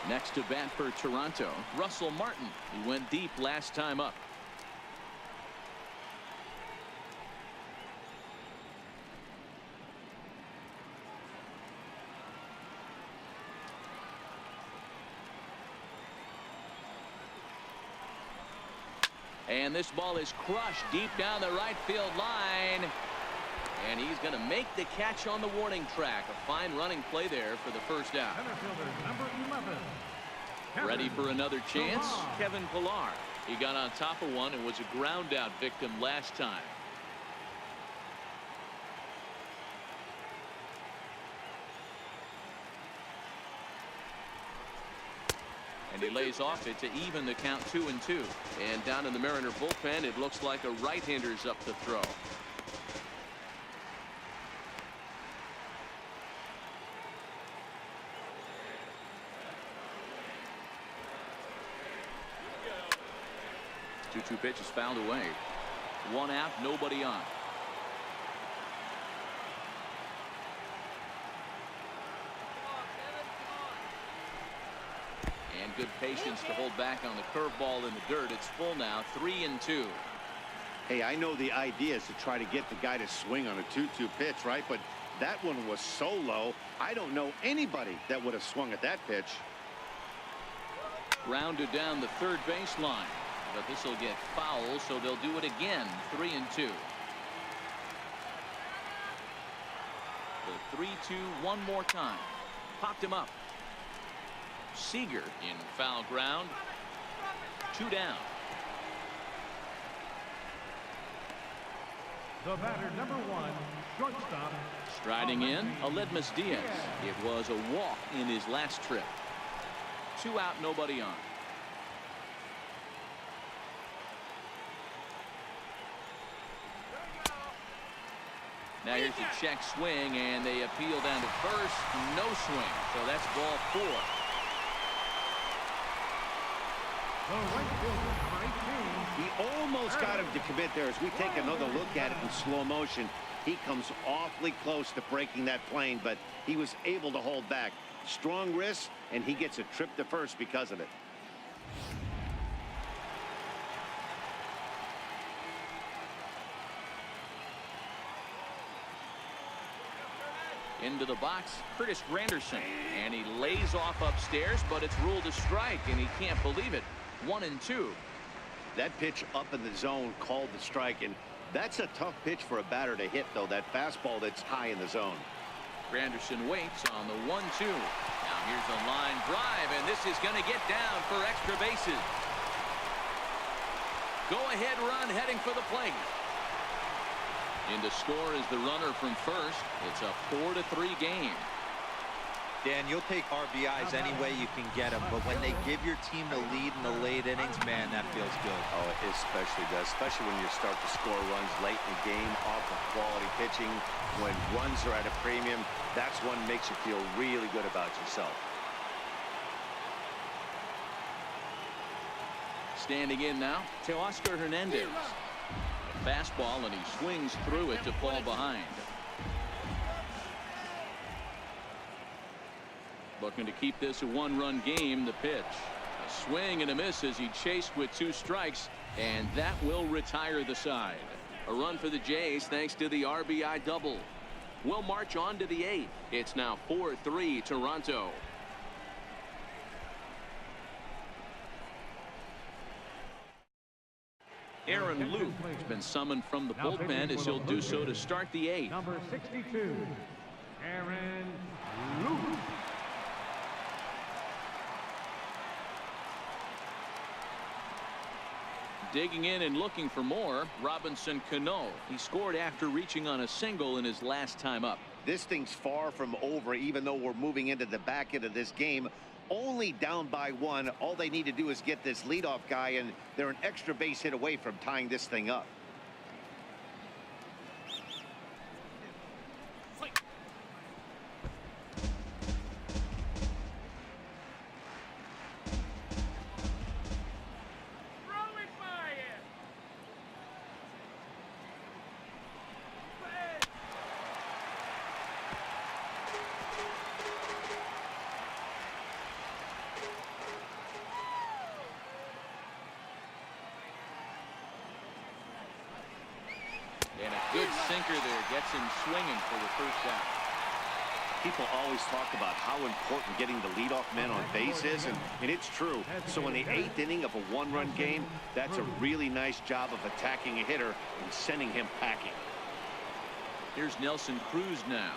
Next to bat for Toronto, Russell Martin. He went deep last time up. And this ball is crushed deep down the right field line. And he's going to make the catch on the warning track. A fine running play there for the first out. Center fielder number 11. Ready for another chance? Kevin Pillar. He got on top of one and was a ground out victim last time. And he lays off it to even the count 2-2. And down in the Mariner bullpen, it looks like a right-hander's up to throw. Two pitches fouled away. 1 out, nobody on. And good patience to hold back on the curveball in the dirt. It's full now, 3-2. Hey, I know the idea is to try to get the guy to swing on a 2-2 pitch, right? But that one was so low, I don't know anybody that would have swung at that pitch. Grounded down the third baseline. But this will get foul, so they'll do it again. 3-2. The 3-2 one more time. Popped him up. Seager in foul ground. 2 down. The batter number 1, shortstop. Striding in, Aledmus Diaz. It was a walk in his last trip. 2 out, nobody on. Now here's the check swing, and they appeal down to first. No swing, so that's ball 4. The right fielder number 18. He almost got him to commit there. As we take another look at it in slow motion, he comes awfully close to breaking that plane, but he was able to hold back. Strong wrist, and he gets a trip to first because of it. Into the box, Curtis Granderson, and he lays off upstairs, but it's ruled a strike, and he can't believe it. 1-2. That pitch up in the zone called the strike, and that's a tough pitch for a batter to hit, though, that fastball that's high in the zone. Granderson waits on the 1-2. Now here's a line drive, and this is going to get down for extra bases. Go-ahead run heading for the plate. In to score is the runner from first. It's a 4-3 game. Dan, you'll take RBIs any way you can get them, but when they give your team the lead in the late innings, man, that feels good. Oh, it especially does, especially when you start to score runs late in the game off of quality pitching. When runs are at a premium, that's one makes you feel really good about yourself. Standing in now, Teoscar Hernandez. A fastball, and he swings through it to fall behind. Looking to keep this a one-run game. The pitch, a swing and a miss as he chased with 2 strikes, and that will retire the side. A run for the Jays thanks to the RBI double. We'll march on to the 8th. It's now 4-3 Toronto. Aaron Luke has been summoned from the bullpen as he'll do so to start the 8th. Number 62, Aaron Luke. Digging in and looking for more, Robinson Cano. He scored after reaching on a single in his last time up. This thing's far from over, even though we're moving into the back end of this game. Only down by 1. All they need to do is get this leadoff guy, and they're an extra base hit away from tying this thing up. And a good sinker there gets him swinging for the first out. People always talk about how important getting the leadoff man on base is, and it's true. So in the 8th inning of a 1-run game, that's a really nice job of attacking a hitter and sending him packing. Here's Nelson Cruz now.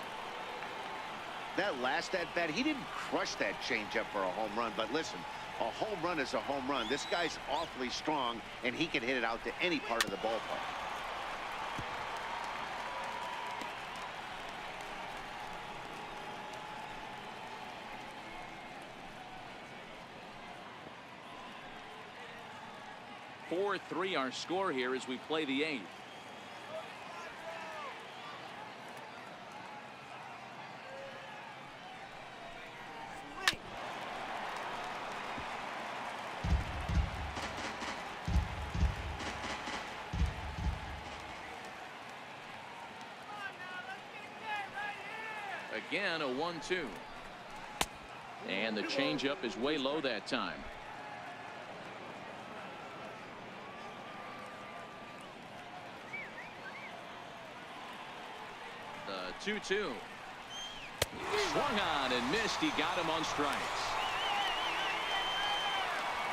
That last at-bat, he didn't crush that changeup for a home run, but listen, a home run is a home run. This guy's awfully strong, and he can hit it out to any part of the ballpark. Four-3 our score here as we play the 8th. Again, a 1-2. And the changeup is way low that time. The 2-2. Swung on and missed. He got him on strikes.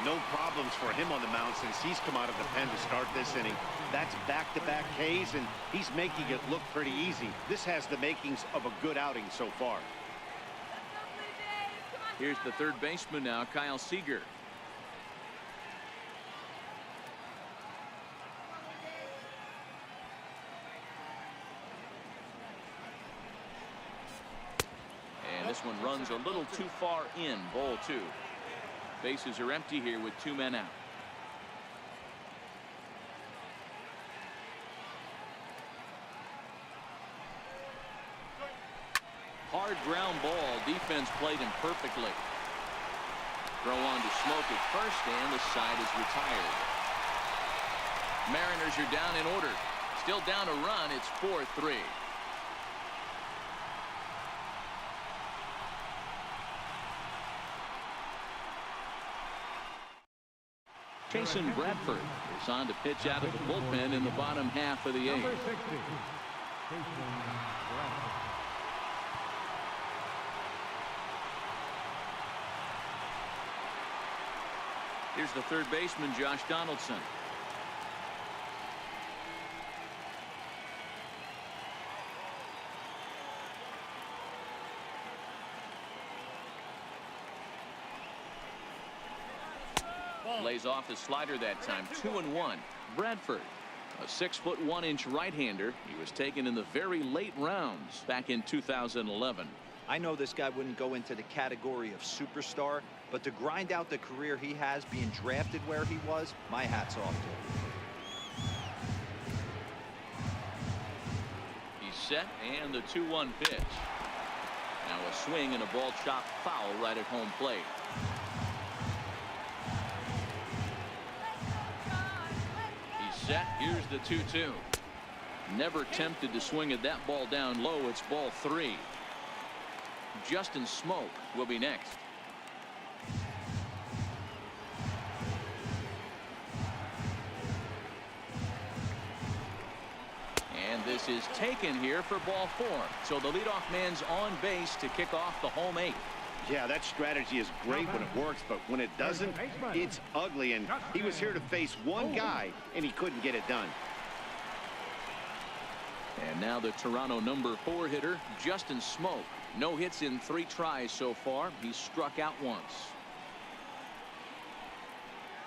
No problems for him on the mound since he's come out of the pen to start this inning. That's back-to-back Ks, and he's making it look pretty easy. This has the makings of a good outing so far. Here's the third baseman now, Kyle Seager. And this one runs a little too far in. Ball 2. Bases are empty here with 2 men out. Hard ground ball. Defense played him perfectly. Throw on to Smoke at first, and the side is retired. Mariners are down in order. Still down a run. It's 4-3. Jason Bradford is on to pitch out of the bullpen in the bottom half of the 8th. Number 60, Jason Bradford. Here's the third baseman, Josh Donaldson. Lays off the slider that time. 2-1. Bradford, a 6'1" right-hander. He was taken in the very late rounds back in 2011. I know this guy wouldn't go into the category of superstar, but to grind out the career he has being drafted where he was, my hat's off to him. He's set, and the 2-1 pitch. Now a swing and a ball chopped foul right at home plate. He's set. Here's the 2-2. Never tempted to swing at that ball down low. It's ball 3. Justin Smoke will be next. And this is taken here for ball 4. So the leadoff man's on base to kick off the home 8th. Yeah, that strategy is great when it works, but when it doesn't, it's ugly. And he was here to face one guy, and he couldn't get it done. And now the Toronto number 4 hitter, Justin Smoke. No hits in 3 tries so far. He's struck out once.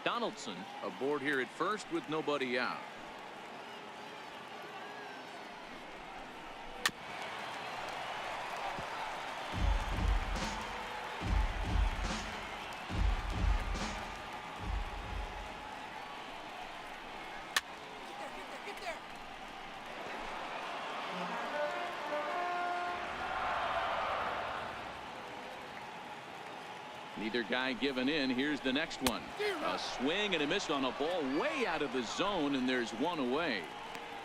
Donaldson aboard here at first with nobody out. Neither guy giving in. Here's the next one. A swing and a miss on a ball way out of the zone, and there's one away.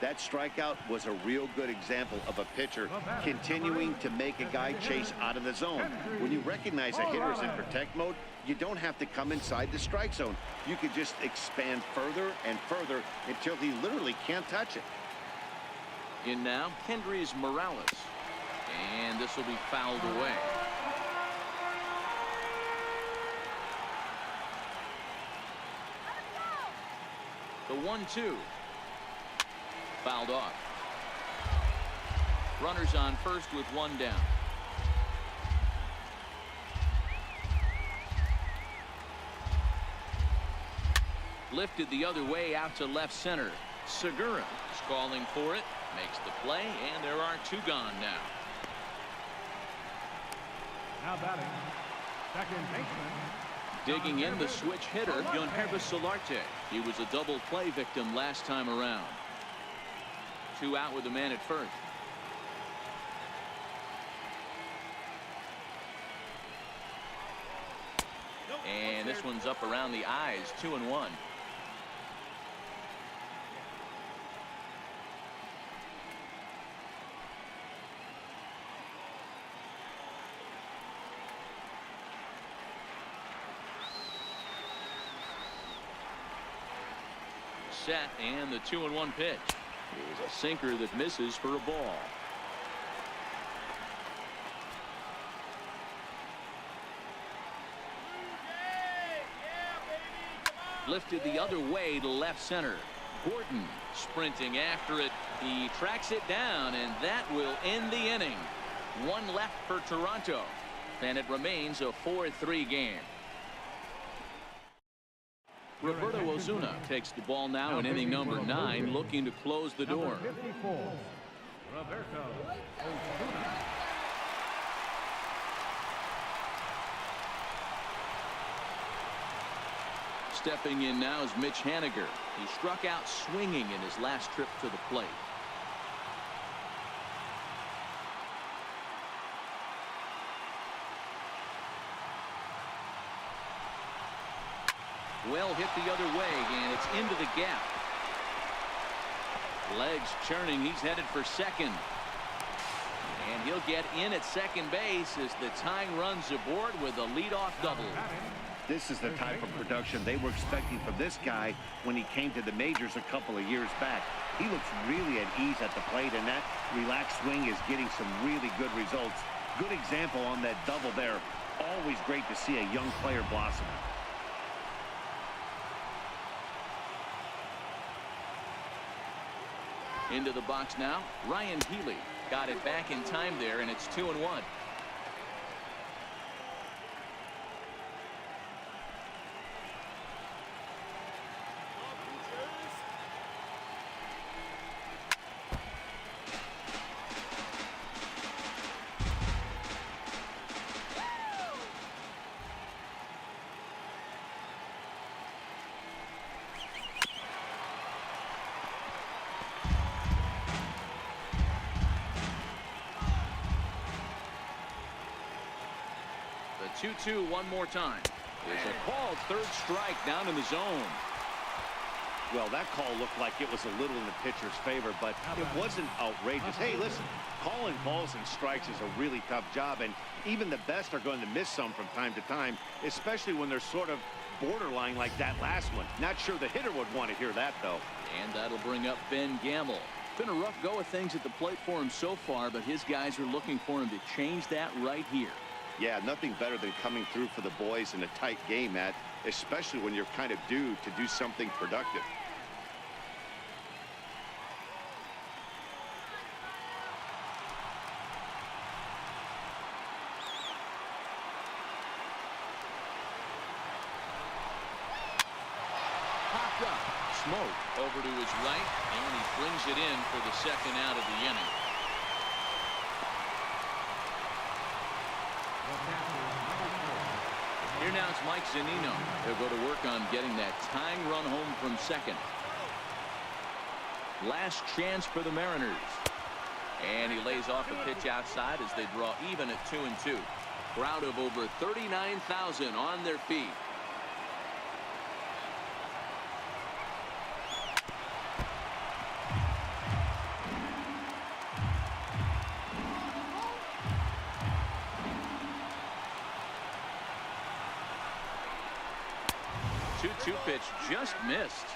That strikeout was a real good example of a pitcher continuing to make a guy chase out of the zone. When you recognize a hitter is in protect mode, you don't have to come inside the strike zone. You could just expand further and further until he literally can't touch it. In now, Kendrys Morales. And this will be fouled away. The 1-2. Fouled off. Runners on first with one down. Lifted the other way out to left center. Segura is calling for it. Makes the play, and there are 2 gone now. Now batting, second baseman. Digging in the switch hitter, Yonhervis Solarte. He was a double play victim last time around. 2 out with the man at first. And this one's up around the eyes. 2-1. Set, and the 2-1 pitch is a sinker that misses for a ball. Lifted the other way to left center. Gordon sprinting after it. He tracks it down, and that will end the inning. 1 left for Toronto, and it remains a 4-3 game. Roberto Ozuna takes the ball now in inning number 9, looking to close the door. 54, Roberto Ozuna. Stepping in now is Mitch Haniger. He struck out swinging in his last trip to the plate. Well hit the other way, and it's into the gap. Legs churning. He's headed for second. And he'll get in at second base as the tying runs aboard with a leadoff double. This is the type of production they were expecting from this guy when he came to the majors a couple of years back. He looks really at ease at the plate, and that relaxed swing is getting some really good results. Good example on that double there. Always great to see a young player blossom. Into the box now, Ryan Healy got it back in time there, and it's 2-1. 2-2 one more time. There's a called third strike down in the zone. Well, that call looked like it was a little in the pitcher's favor, but it wasn't outrageous. Hey, listen, calling balls and strikes is a really tough job, and even the best are going to miss some from time to time, especially when they're sort of borderline like that last one. Not sure the hitter would want to hear that, though. And that'll bring up Ben Gamble. Been a rough go of things at the plate for him so far, but his guys are looking for him to change that right here. Yeah, nothing better than coming through for the boys in a tight game, Matt, especially when you're kind of due to do something productive. Popped up. Smoke over to his right, and he brings it in for the second out of the inning. Here now it's Mike Zunino. He'll go to work on getting that tying run home from second. Last chance for the Mariners. And he lays off a pitch outside as they draw even at 2-2. Crowd of over 39,000 on their feet. Two pitch just missed.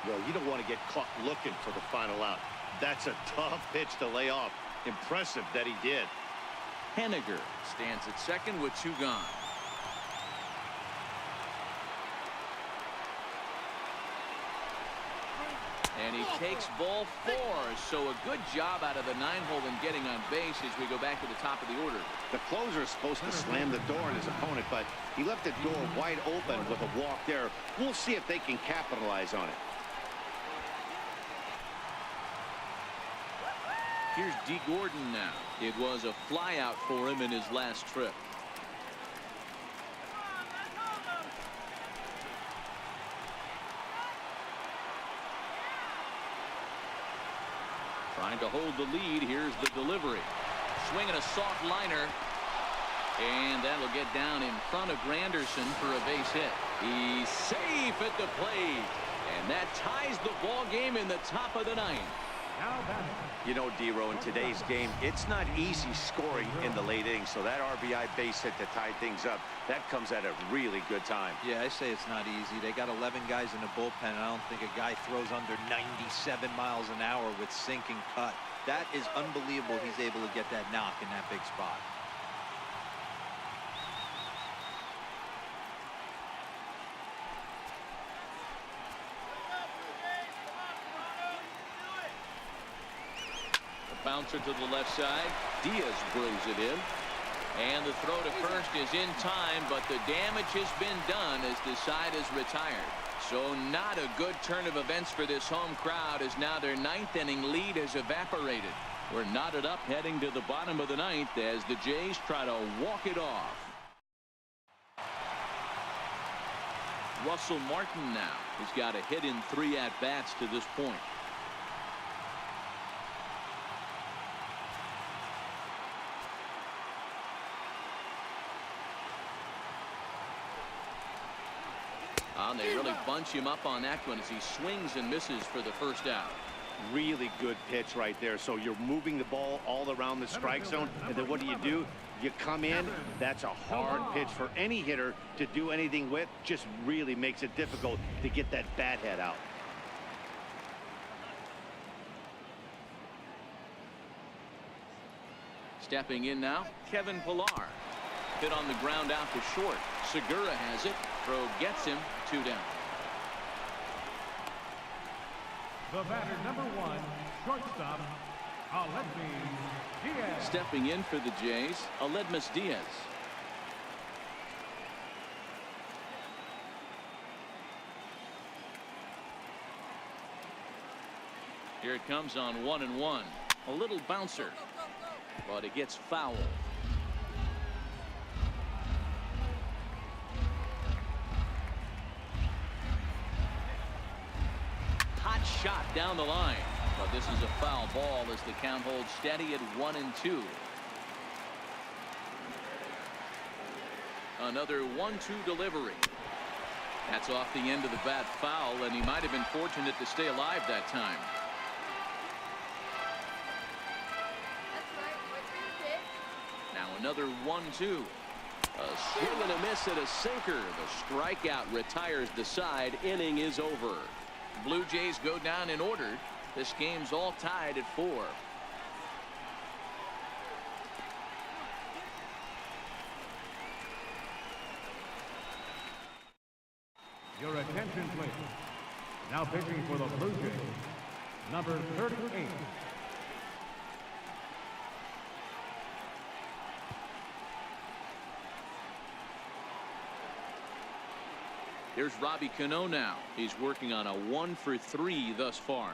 Well, you don't want to get caught looking for the final out. That's a tough pitch to lay off. Impressive that he did. Henniger stands at second with 2 gone. And he takes ball 4. So a good job out of the 9-hole in getting on base as we go back to the top of the order. The closer is supposed to slam the door on his opponent, but he left the door wide open with a walk there. We'll see if they can capitalize on it. Here's D. Gordon now. It was a fly out for him in his last trip. Trying to hold the lead. Here's the delivery. Swinging a soft liner. And that'll get down in front of Granderson for a base hit. He's safe at the plate. And that ties the ball game in the top of the 9th. You know, D-Row, in today's game, it's not easy scoring in the late innings, so that RBI base hit to tie things up, that comes at a really good time. Yeah, I say it's not easy. They got 11 guys in the bullpen, and I don't think a guy throws under 97 miles an hour with sinking cut. That is unbelievable he's able to get that knock in that big spot. Bouncer to the left side. Diaz brings it in. And the throw to first is in time, but the damage has been done as the side is retired. So not a good turn of events for this home crowd, as now their 9th inning lead has evaporated. We're knotted up heading to the bottom of the 9th as the Jays try to walk it off. Russell Martin now. He's got a hit in 3 at-bats to this point. They really bunch him up on that one as he swings and misses for the first out. Really good pitch right there. So you're moving the ball all around the strike zone, and then what do? You come in. That's a hard pitch for any hitter to do anything with. Just really makes it difficult to get that bat head out. Stepping in now, Kevin Pillar. Hit on the ground out to short. Segura has it. Throw gets him. 2 down. The batter, number 1, shortstop, Aledmys Diaz. Stepping in for the Jays, Aledmys Diaz. Here it comes on 1-1. A little bouncer, but it gets foul. Hot shot down the line, but this is a foul ball as the count holds steady at 1-2. Another 1-2 delivery. That's off the end of the bat foul, and he might have been fortunate to stay alive that time. That's right. What's your pitch? Now another 1-2. A swing and a miss and a sinker. The strikeout retires the side. Inning is over. Blue Jays go down in order. This game's all tied at 4. Your attention, please. Now pitching for the Blue Jays, number 38. Here's Robbie Cano now. He's working on a 1-for-3 thus far.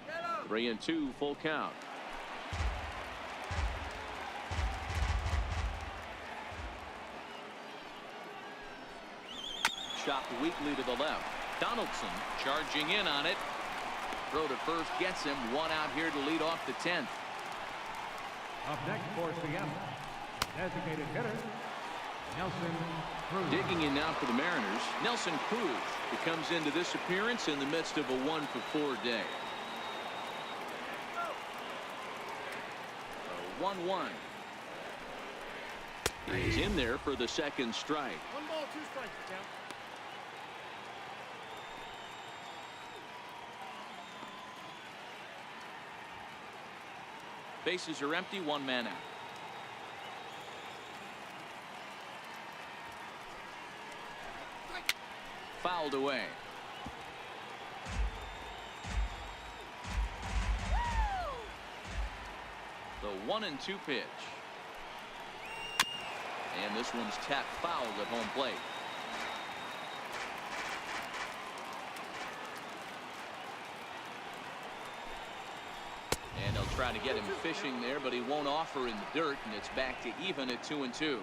Get up. 3-2 full count. Chopped weakly to the left. Donaldson charging in on it. Throw to first gets him. One out here to lead off the 10th. Up next for Seattle, designated hitter, Nelson Cruz. Digging in now for the Mariners, Nelson Cruz, who comes into this appearance in the midst of a 1-for-4 day. 1-1. He's in there for the second strike. 1 ball, 2 strikes, Tim. Bases are empty, 1 man out. Fouled away. The 1-2 pitch. And this one's tapped foul at home plate. And they'll try to get him fishing there, but he won't offer in the dirt, and it's back to even at 2-2.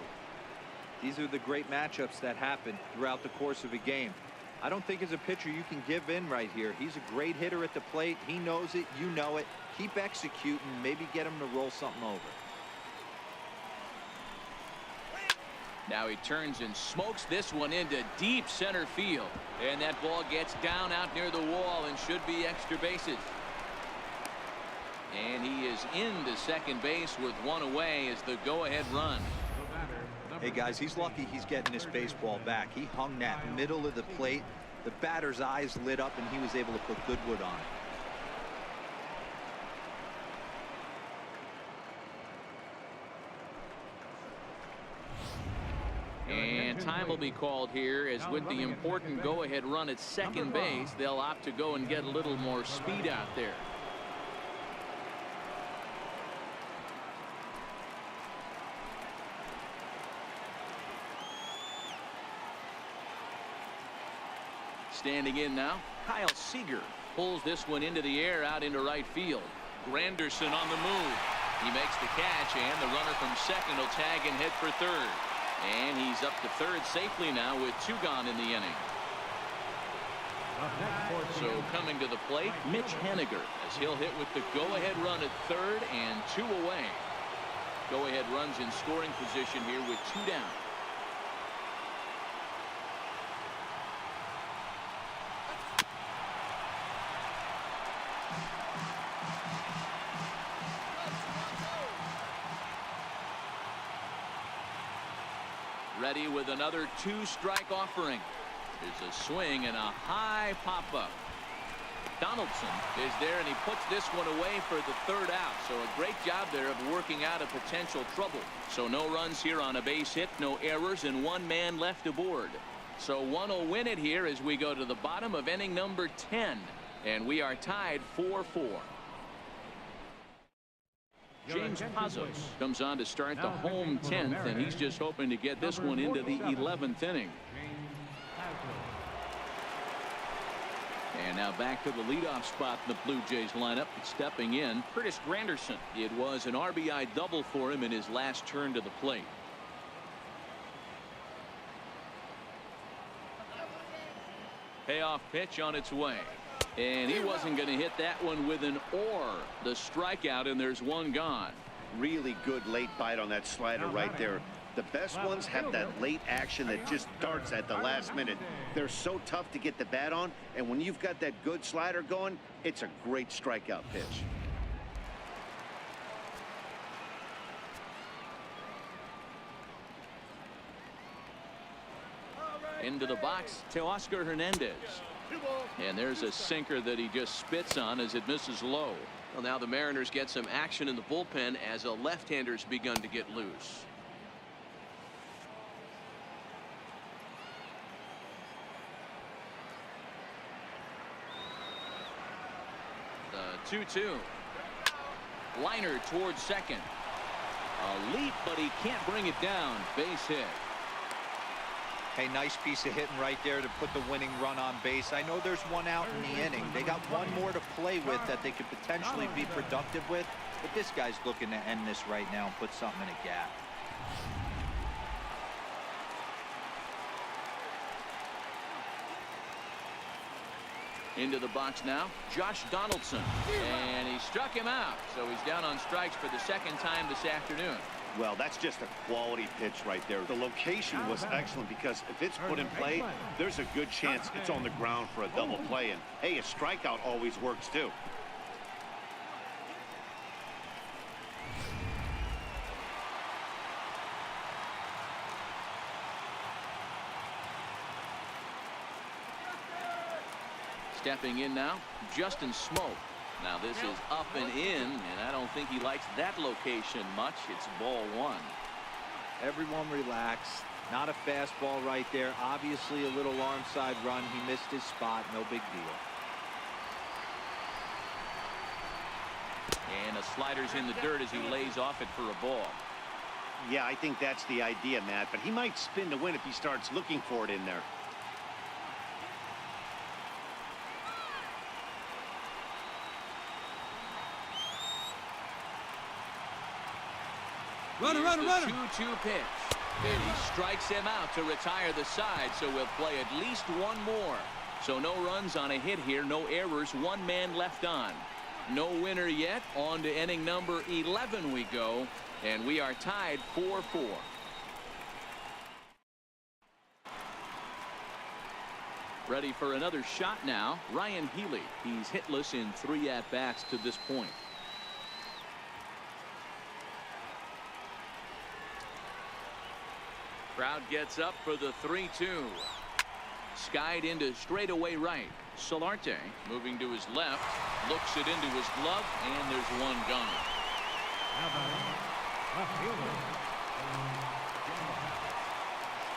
These are the great matchups that happen throughout the course of a game. I don't think as a pitcher you can give in right here. He's a great hitter at the plate. He knows it. You know it. Keep executing. Maybe get him to roll something over. Now he turns and smokes this one into deep center field. And that ball gets down out near the wall and should be extra bases. And he is into second base with 1 away as the go-ahead run. Hey guys, he's lucky he's getting this baseball back. He hung that middle of the plate. The batter's eyes lit up and he was able to put good wood on it. And time will be called here, as with the important go-ahead run at second base, they'll opt to go and get a little more speed out there. Standing in now, Kyle Seager pulls this one into the air out into right field. Granderson on the move. He makes the catch, and the runner from second will tag and hit for third. And he's up to third safely now with 2 gone in the inning. So coming to the plate, Mitch Haniger, as he'll hit with the go-ahead run at third and 2 away. Go-ahead runs in scoring position here with 2 down. Ready with another 2-strike offering. There's a swing and a high pop-up. Donaldson is there, and he puts this one away for the third out. So a great job there of working out a potential trouble. So no runs here on a base hit, no errors, and 1 man left aboard. So one will win it here as we go to the bottom of inning number 10. And we are tied 4-4. James Pazos comes on to start the home 10th, and he's just hoping to get this one into the 11th inning. And now back to the leadoff spot in the Blue Jays lineup. Stepping in, Curtis Granderson. It was an RBI double for him in his last turn to the plate. Payoff pitch on its way. And he wasn't going to hit that one with an or. The strikeout, and there's one gone. Really good late bite on that slider right there. The best ones have that late action that just darts at the last minute. They're so tough to get the bat on, and when you've got that good slider going, it's a great strikeout pitch. Into the box to Oscar Hernandez. And there's a sinker that he just spits on as it misses low. Well, now the Mariners get some action in the bullpen as a left-hander's begun to get loose. The 2-2. Liner towards second. A leap, but he can't bring it down. Base hit. Hey, nice piece of hitting right there to put the winning run on base. I know there's one out in the inning. They got one more to play with that they could potentially be productive with. But this guy's looking to end this right now and put something in a gap. Into the box now, Josh Donaldson. And he struck him out. So he's down on strikes for the second time this afternoon. Well, that's just a quality pitch right there. The location was excellent because if it's put in play, there's a good chance it's on the ground for a double play. And, hey, a strikeout always works, too. Stepping in now, Justin Smoke. Now this is up and in, and I don't think he likes that location much. It's ball one. Everyone relax. Not a fastball right there. Obviously a little arm side run. He missed his spot. No big deal. And a slider's in the dirt as he lays off it for a ball. Yeah, I think that's the idea, Matt. But he might spin to win if he starts looking for it in there. Runner. 2-2 pitch. And he strikes him out to retire the side, so we'll play at least one more. So no runs on a hit here, no errors, one man left on. No winner yet. On to inning number 11 we go, and we are tied 4-4. Ready for another shot now, Ryan Healy. He's hitless in 3 at-bats to this point. Crowd gets up for the 3-2. Skied into straightaway right. Solarte moving to his left, looks it into his glove, and there's one gone.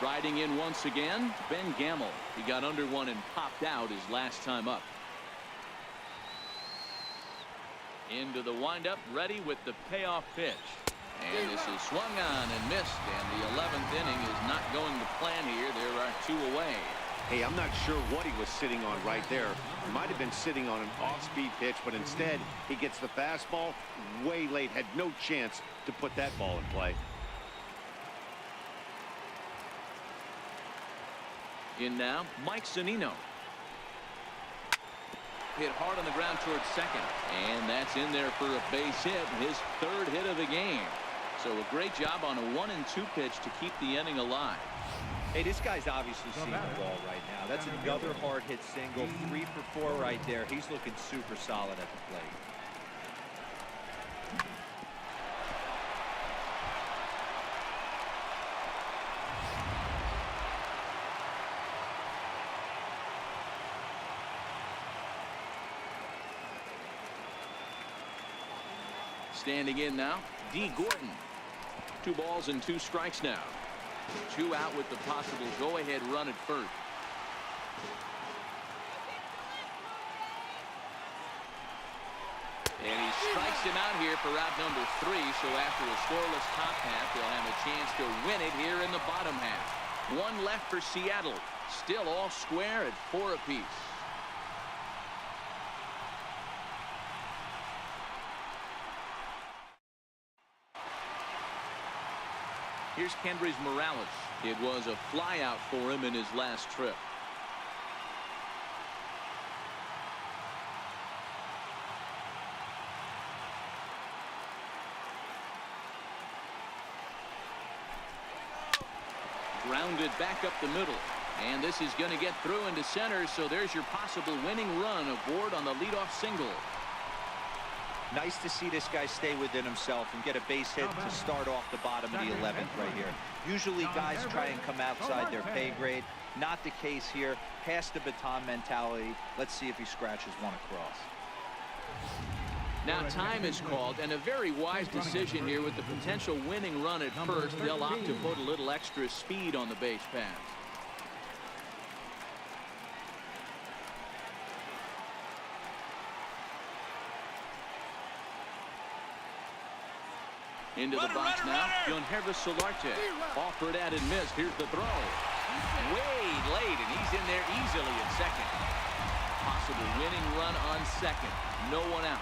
Riding in once again, Ben Gamel. He got under one and popped out his last time up. Into the windup, ready with the payoff pitch. And this is swung on and missed, and the 11th inning is not going to plan here. There are 2 away. Hey, I'm not sure what he was sitting on right there. He might have been sitting on an off-speed pitch, but instead he gets the fastball way late. Had no chance to put that ball in play. In now, Mike Zunino. Hit hard on the ground towards second, and that's in there for a base hit, his 3rd hit of the game. So a great job on a 1-2 pitch to keep the inning alive. Hey, this guy's obviously seeing the ball right now. That's another hard hit single. 3 for 4 right there. He's looking super solid at the plate. Standing in now, D. Gordon. 2 balls and 2 strikes now. 2 out with the possible go-ahead run at first. And he strikes him out here for out number 3. So after a scoreless top half, they'll have a chance to win it here in the bottom half. 1 left for Seattle. Still all square at 4 apiece. Here's Kendrys Morales. It was a flyout for him in his last trip. grounded back up the middle. And this is going to get through into center, so there's your possible winning run aboard on the leadoff single. Nice to see this guy stay within himself and get a base hit to start off the bottom of the 11th right here. Usually guys try and come outside their pay grade. Not the case here. Pass the baton mentality. Let's see if he scratches one across. Now time is called, and a very wise decision here with the potential winning run at first. They'll opt to put a little extra speed on the base paths. Into the box now, Yonhervis Solarte. Offered at and missed. Here's the throw. Way late, and he's in there easily at second. Possible winning run on second. No one out.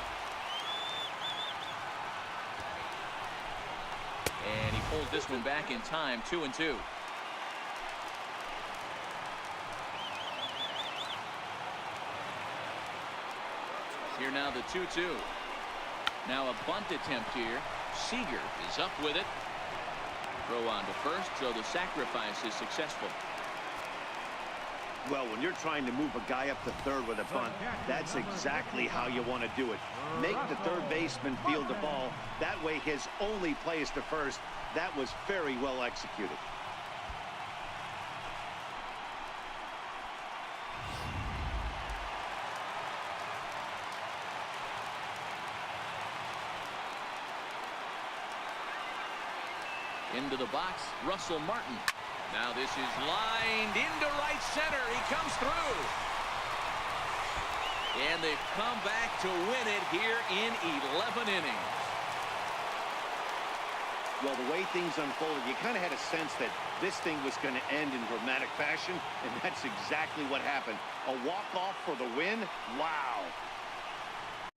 And he pulled this one back in time, 2-2. Here now the 2-2. Now a bunt attempt here. Seager is up with it. Throw on to first, so the sacrifice is successful. Well, when you're trying to move a guy up to third with a bunt, that's exactly how you want to do it. Make the third baseman field the ball. That way his only play is to first. That was very well executed. Into the box, Russell Martin. Now this is lined into right center. He comes through. And they've come back to win it here in 11 innings. Well, the way things unfolded, you kind of had a sense that this thing was going to end in dramatic fashion, and that's exactly what happened. A walk-off for the win? Wow.